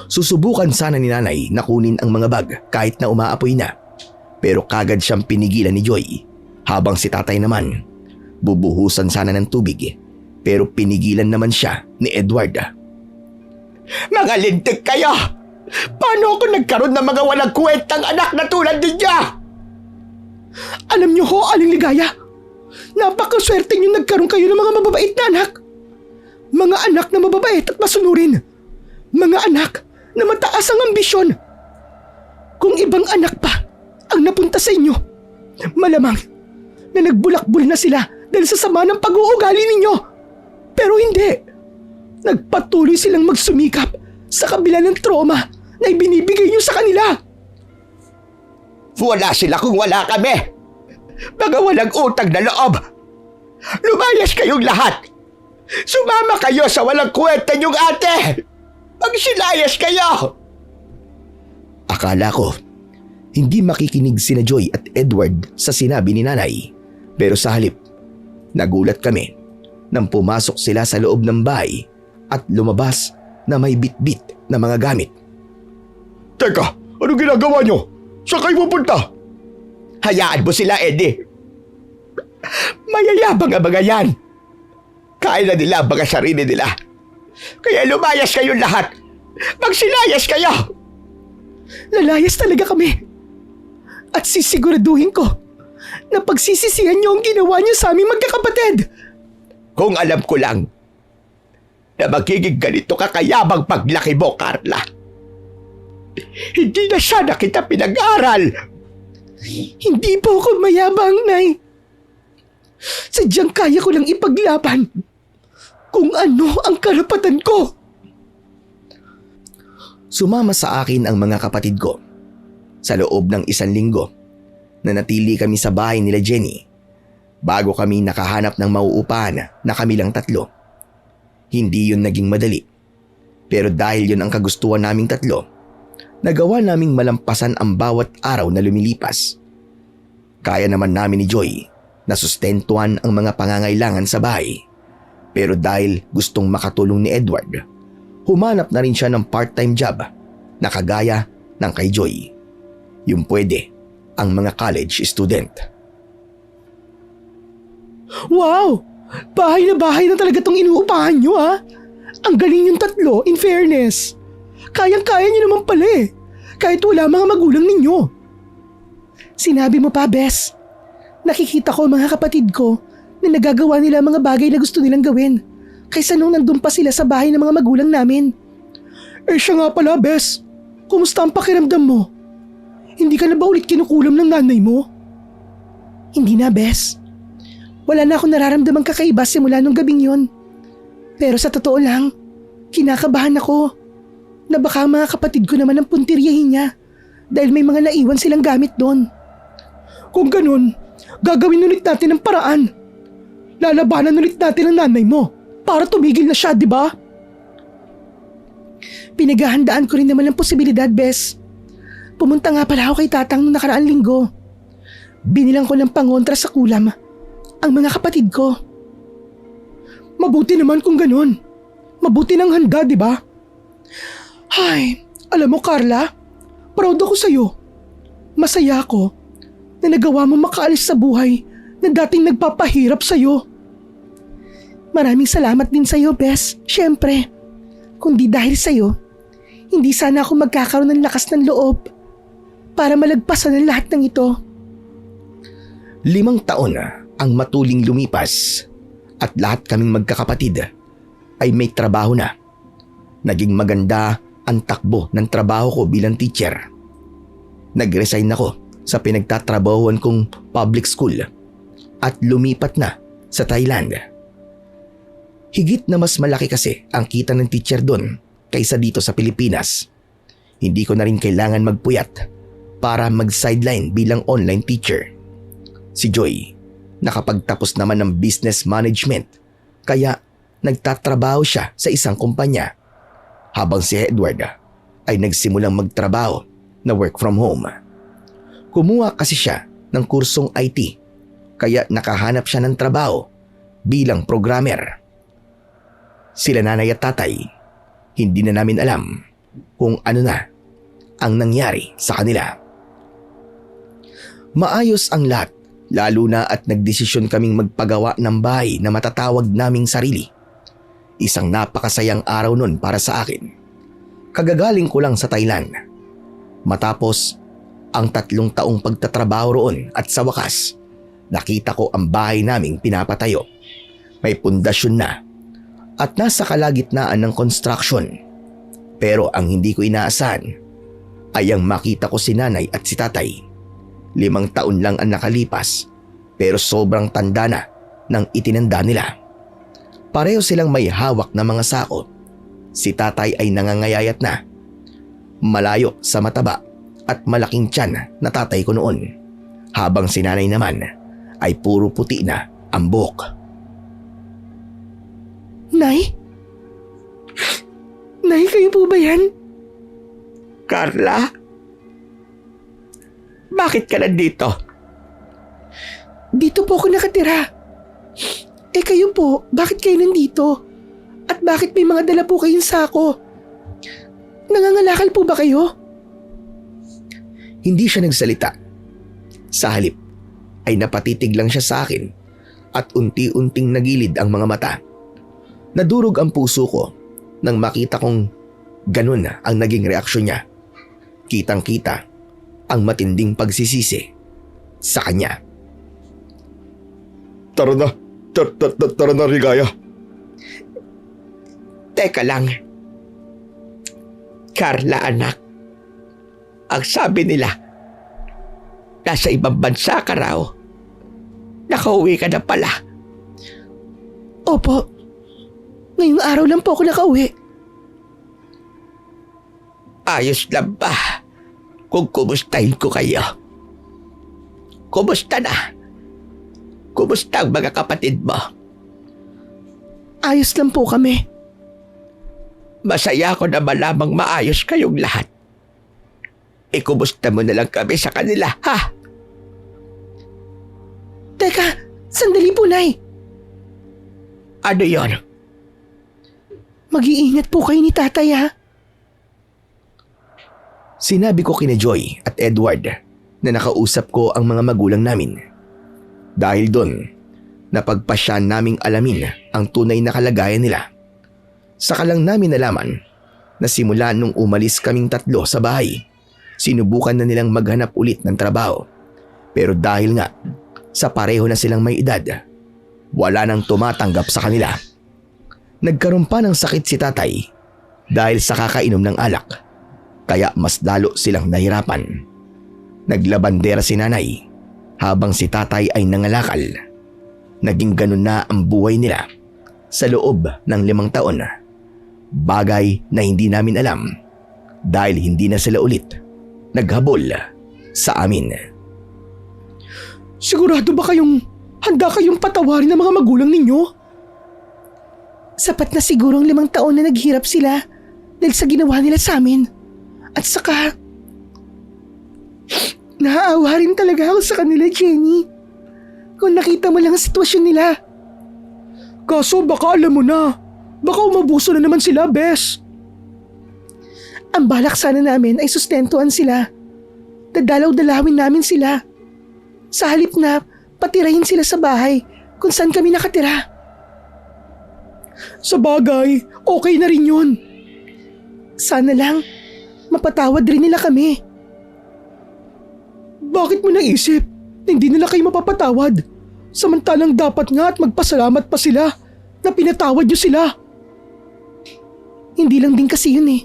Susubukan sana ni nanay na kunin ang mga bag kahit na umaapoy na, pero kagad siyang pinigilan ni Joy, habang si tatay naman bubuhusan sana ng tubig pero pinigilan naman siya ni Edward. Mga lintik kayo! Paano ako nagkaroon ng mga walang kwentang anak na tulad ninyo? Alam niyo ho, Aling Ligaya, napakaswerte niyo nagkaroon kayo ng mga mababait na anak. Mga anak na mababait at masunurin. Mga anak na mataas ang ambisyon. Kung ibang anak pa ang napunta sa inyo, malamang na nagbulakbul na sila dahil sa sama ng pag-uugali ninyo. Pero hindi. Nagpatuloy silang magsumikap sa kabila ng trauma na ibinibigay niyo sa kanila. Wala sila kung wala kami. Mga walang utang na loob. Lumayas kayong lahat. Sumama kayo sa walang kwenta niyong ate. Magsilayas kayo. Akala ko hindi makikinig sina Joy at Edward sa sinabi ni nanay, pero sa halip nagulat kami nang pumasok sila sa loob ng bahay at lumabas na may bitbit na mga gamit. Teka, anong ginagawa niyo? Saan kayo pupunta? Hayaan mo sila, Eddie. Mayayabang ang mga yan. Kaya na nila ang mga sarili nila. Kaya lumayas kayong lahat. Magsilayas kayo. Lalayas talaga kami. At sisiguraduhin ko na pagsisisihan niyo ang ginawa niyo sa aming magkakapatid. Kung alam ko lang na magiging ganito kakayabang paglaki mo, Carla. Hindi na siya na kita pinag-aral. Hindi po ako mayabang, Nay. Sadyang kaya ko lang ipaglaban kung ano ang karapatan ko. Sumama sa akin ang mga kapatid ko. Sa loob ng 1 linggo, nanatili kami sa bahay nila Jenny bago kami nakahanap ng mauupahan na kami lang 3. Hindi yun naging madali. Pero dahil yun ang kagustuhan naming 3, nagawa naming malampasan ang bawat araw na lumilipas. Kaya naman namin ni Joy na sustentuhan ang mga pangangailangan sa bahay. Pero dahil gustong makatulong ni Edward, humanap na rin siya ng part-time job na kagaya ng kay Joy. Yung pwede ang mga college student. Wow! Bahay na talaga tong inuupahan niyo, ha? Ang galing yung 3, in fairness. Kayang-kaya niyo naman pala eh. Kahit wala mga magulang ninyo. Sinabi mo pa, Bes. Nakikita ko mga kapatid ko na nagagawa nila mga bagay na gusto nilang gawin kaysa nung nandun pa sila sa bahay ng mga magulang namin. Eh siya nga pala, Bes. Kumusta ang pakiramdam mo? Hindi ka na ba ulit kinukulam ng nanay mo? Hindi na, Bes. Wala na akong nararamdamang kakaiba simula nung gabing yon. Pero sa totoo lang, kinakabahan ako na baka mga kapatid ko naman ang puntiryahin niya dahil may mga naiwan silang gamit doon. Kung ganun, gagawin ulit natin ang paraan. Lalabanan ulit natin ang nanay mo para tumigil na siya, di ba? Pinaghahandaan ko rin naman ang posibilidad, Bes. Pumunta nga pala ako kay Tatang noong nakaraang linggo. Binilang ko ng pangontra sa kulam ang mga kapatid ko. Mabuti naman kung ganun. Mabuti ng handa, di ba? Ay, alam mo Carla, proud ako sa'yo. Masaya ako na nagawa mo makaalis sa buhay na dating nagpapahirap sa'yo. Maraming salamat din sa'yo, Bes. Siyempre, kung di dahil sa'yo, hindi sana ako magkakaroon ng lakas ng loob para malagpasan ang lahat ng ito. 5 taon ang matuling lumipas at lahat kaming magkakapatid ay may trabaho na. Naging maganda ang takbo ng trabaho ko bilang teacher. Nag-resign ako sa pinagtatrabahuan kong public school at lumipat na sa Thailand. Higit na mas malaki kasi ang kita ng teacher doon kaysa dito sa Pilipinas. Hindi ko na rin kailangan magpuyat para mag-sideline bilang online teacher. Si Joy, nakapagtapos naman ng business management kaya nagtatrabaho siya sa isang kumpanya. Habang si Edward ay nagsimulang magtrabaho na work from home. Kumuha kasi siya ng kursong IT kaya nakahanap siya ng trabaho bilang programmer. Sila nanay at tatay, hindi na namin alam kung ano na ang nangyari sa kanila. Maayos ang lahat, lalo na at nagdesisyon kaming magpagawa ng bahay na matatawag naming sarili. Isang napakasayang araw nun para sa akin. Kagagaling ko lang sa Thailand. Matapos ang 3 taong pagtatrabaho roon at sa wakas, nakita ko ang bahay naming pinapatayo. May pundasyon na at nasa kalagitnaan ng construction. Pero ang hindi ko inaasahan ay ang makita ko si nanay at si tatay. 5 taon lang ang nakalipas pero sobrang tanda na ng itinanda nila. Pareho silang may hawak na mga sako. Si tatay ay nangangayayat na. Malayo sa mataba at malaking tiyan na tatay ko noon. Habang si nanay naman ay puro puti na ang buhok. Nay? Nay, kayo po ba yan? Carla? Bakit ka nandito? Dito po ako nakatira. Eh kayo po, bakit kayo nandito? At bakit may mga dala po kayong sako? Nangangalakal po ba kayo? Hindi siya nagsalita. Sa halip ay napatitig lang siya sa akin at unti-unting nagilid ang mga mata. Nadurog ang puso ko nang makita kong ganun ang naging reaksyon niya. Kitang-kita ang matinding pagsisisi sa kanya. Tara na, tara na Rigaya. Teka lang. Carla anak, ang sabi nila, nasa ibang bansa ka raw. Nakauwi ka na pala. Opo. Ngayong araw lang po ako nakauwi. Ayos lang ba kung kumustahin ko kayo? Kumusta na? Kumusta ang mga kapatid mo? Ayos lang po kami. Masaya ako na malamang maayos kayong lahat. Kumusta mo na lang kami sa kanila, ha? Teka, sandali po, Nay. Ano yon? Mag-iingat po kayo ni tatay, ha? Sinabi ko kina Joy at Edward na nakausap ko ang mga magulang namin. Dahil doon, napagpasya naming alamin ang tunay na kalagayan nila. Saka lang namin nalaman na simula nung umalis kaming 3 sa bahay, sinubukan na nilang maghanap ulit ng trabaho. Pero dahil nga sa pareho na silang may edad, wala nang tumatanggap sa kanila. Nagkaroon pa ng sakit si tatay dahil sa kakainom ng alak, kaya mas lalo silang nahirapan. Naglabandera si nanay habang si tatay ay nangalakal. Naging ganun na ang buhay nila sa loob ng 5 taon. Bagay na hindi namin alam dahil hindi na sila ulit naghabol sa amin. Sigurado ba handa kayong patawarin ng mga magulang ninyo? Sapat na siguro ang 5 taon na naghirap sila dahil sa ginawa nila sa amin. At saka, naaawa rin talaga ako sa kanila, Jenny. Kung nakita mo lang ang sitwasyon nila. Kaso baka alam mo na, baka umabuso na naman sila, Bes. Ang balak sana namin ay sustentuhan sila. Dadalaw-dalawin namin sila. Sa halip na patirahin sila sa bahay kung saan kami nakatira. Sa bagay, okay na rin yun. Sana lang, mapatawad rin nila kami. Bakit mo naisip na hindi nila kayo mapapatawad? Samantalang dapat nga at magpasalamat pa sila na pinatawad niyo sila. Hindi lang din kasi yun eh.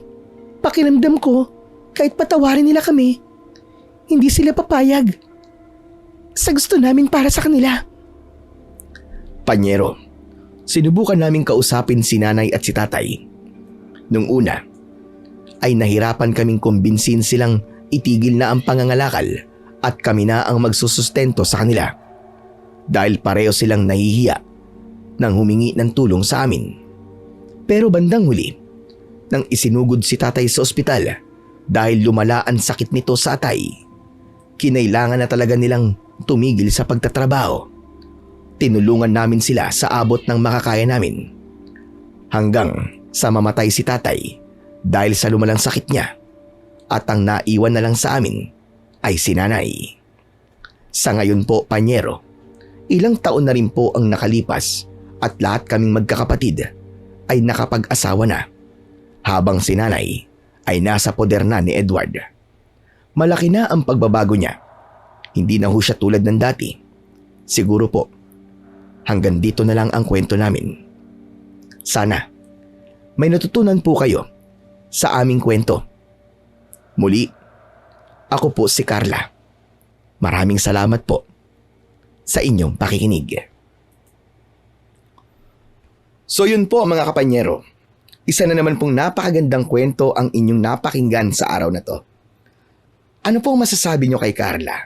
Pakiramdam ko, kahit patawarin nila kami, hindi sila papayag. Sa gusto namin para sa kanila. Panyero, sinubukan naming kausapin si nanay at si tatay. Nung una, ay nahirapan kaming kumbinsin silang itigil na ang pangangalakal at kami na ang magsusustento sa kanila. Dahil pareho silang nahihiya nang humingi ng tulong sa amin. Pero bandang huli, nang isinugod si tatay sa ospital dahil lumala ang sakit nito sa atay, kinailangan na talaga nilang tumigil sa pagtatrabaho. Tinulungan namin sila sa abot ng makakaya namin. Hanggang sa mamatay si tatay dahil sa lumalang sakit niya, at ang naiwan na lang sa amin ay si nanay. Sa ngayon po, Panyero, ilang taon na rin po ang nakalipas at lahat kaming magkakapatid ay nakapag-asawa na, habang si nanay ay nasa poder na ni Edward. Malaki na ang pagbabago niya. Hindi na ho siya tulad ng dati. Siguro po, hanggang dito na lang ang kwento namin. Sana may natutunan po kayo sa aming kwento. Muli, ako po si Carla. Maraming salamat po sa inyong pakikinig. So yun po mga kapanyero, isa na naman pong napakagandang kwento ang inyong napakinggan sa araw na to. Ano pong masasabi nyo kay Carla?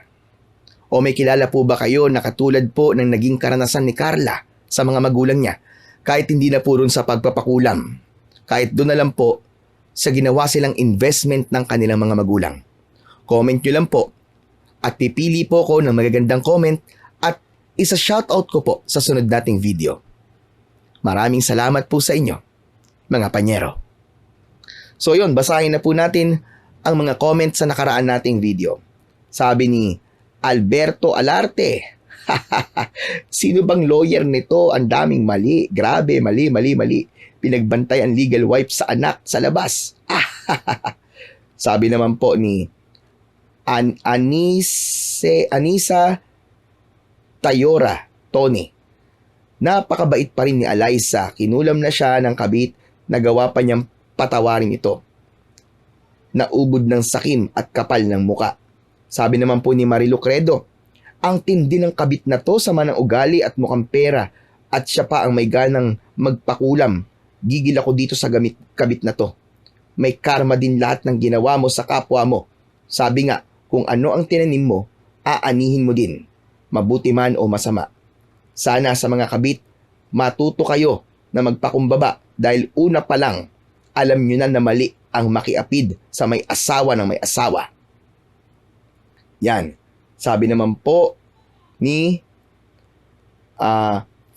O may kilala po ba kayo na katulad po ng naging karanasan ni Carla sa mga magulang niya, kahit hindi na po rin sa pagpapakulam, kahit doon na lang po sa ginawa silang investment ng kanilang mga magulang? Comment nyo lang po at pipili po ko ng magagandang comment at isa-shoutout ko po sa sunod nating video. Maraming salamat po sa inyo, mga panyero. So yun, basahin na po natin ang mga comments sa nakaraan nating video. Sabi ni Alberto Alarte, sino bang lawyer nito? Ang daming mali. Grabe, mali. Pinagbantay ang legal wife sa anak sa labas. Sabi naman po ni Anisa Tayora Tony, napakabait pa rin ni Eliza. Kinulam na siya ng kabit, nagawa pa niyang patawarin ito. Naubod ng sakim at kapal ng muka. Sabi naman po ni Marilu Credo, ang tindi ng kabit na to, sama ng ugali at mukhang pera, at siya pa ang may ganang magpakulam. Gigil ako dito sa kabit na to. May karma din lahat ng ginawa mo sa kapwa mo. Sabi nga, kung ano ang tinanim mo, aanihin mo din, mabuti man o masama. Sana sa mga kabit, matuto kayo na magpakumbaba dahil una pa lang, alam nyo na mali ang makiapid sa may asawa ng may asawa. Yan. Sabi naman po ni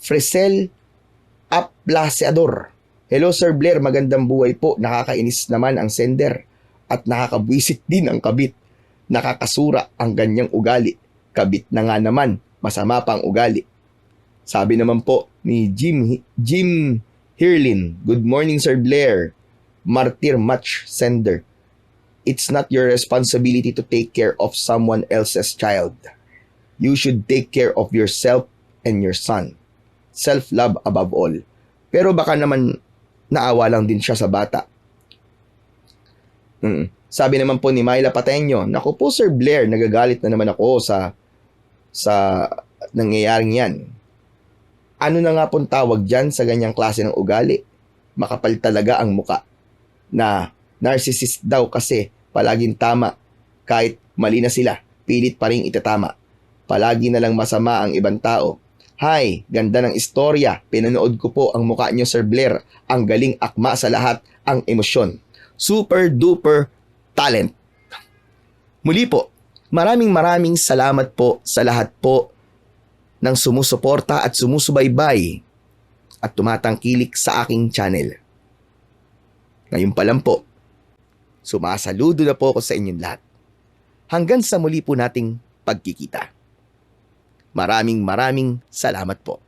Fresel Aplaseador, hello Sir Blair, magandang buhay po. Nakakainis naman ang sender at nakakabwisit din ang kabit. Nakakasura ang ganyang ugali. Kabit na nga naman, masama pa ang ugali. Sabi naman po ni Jim Hirlin, good morning Sir Blair. Martyr Match Sender, it's not your responsibility to take care of someone else's child. You should take care of yourself and your son. Self-love above all. Pero baka naman naawa lang din siya sa bata. Sabi naman po ni Myla Pateño, naku po Sir Blair, nagagalit na naman ako sa nangyayaring yan. Ano na nga pong tawag dyan sa ganyang klase ng ugali? Makapal talaga ang muka. Na narcissist daw kasi palaging tama. Kahit mali na sila, pilit pa rin itatama. Palagi na lang masama ang ibang tao. Hay, ganda ng istorya. Pinanood ko po ang mukha niyo Sir Blair. Ang galing akma sa lahat ang emosyon. Super duper talent. Muli po, maraming salamat po sa lahat po ng sumusuporta at sumusubaybay at tumatangkilik sa aking channel. Ngayon pa lang po, sumasaludo na po ako sa inyong lahat. Hanggang sa muli po nating pagkikita. Maraming salamat po.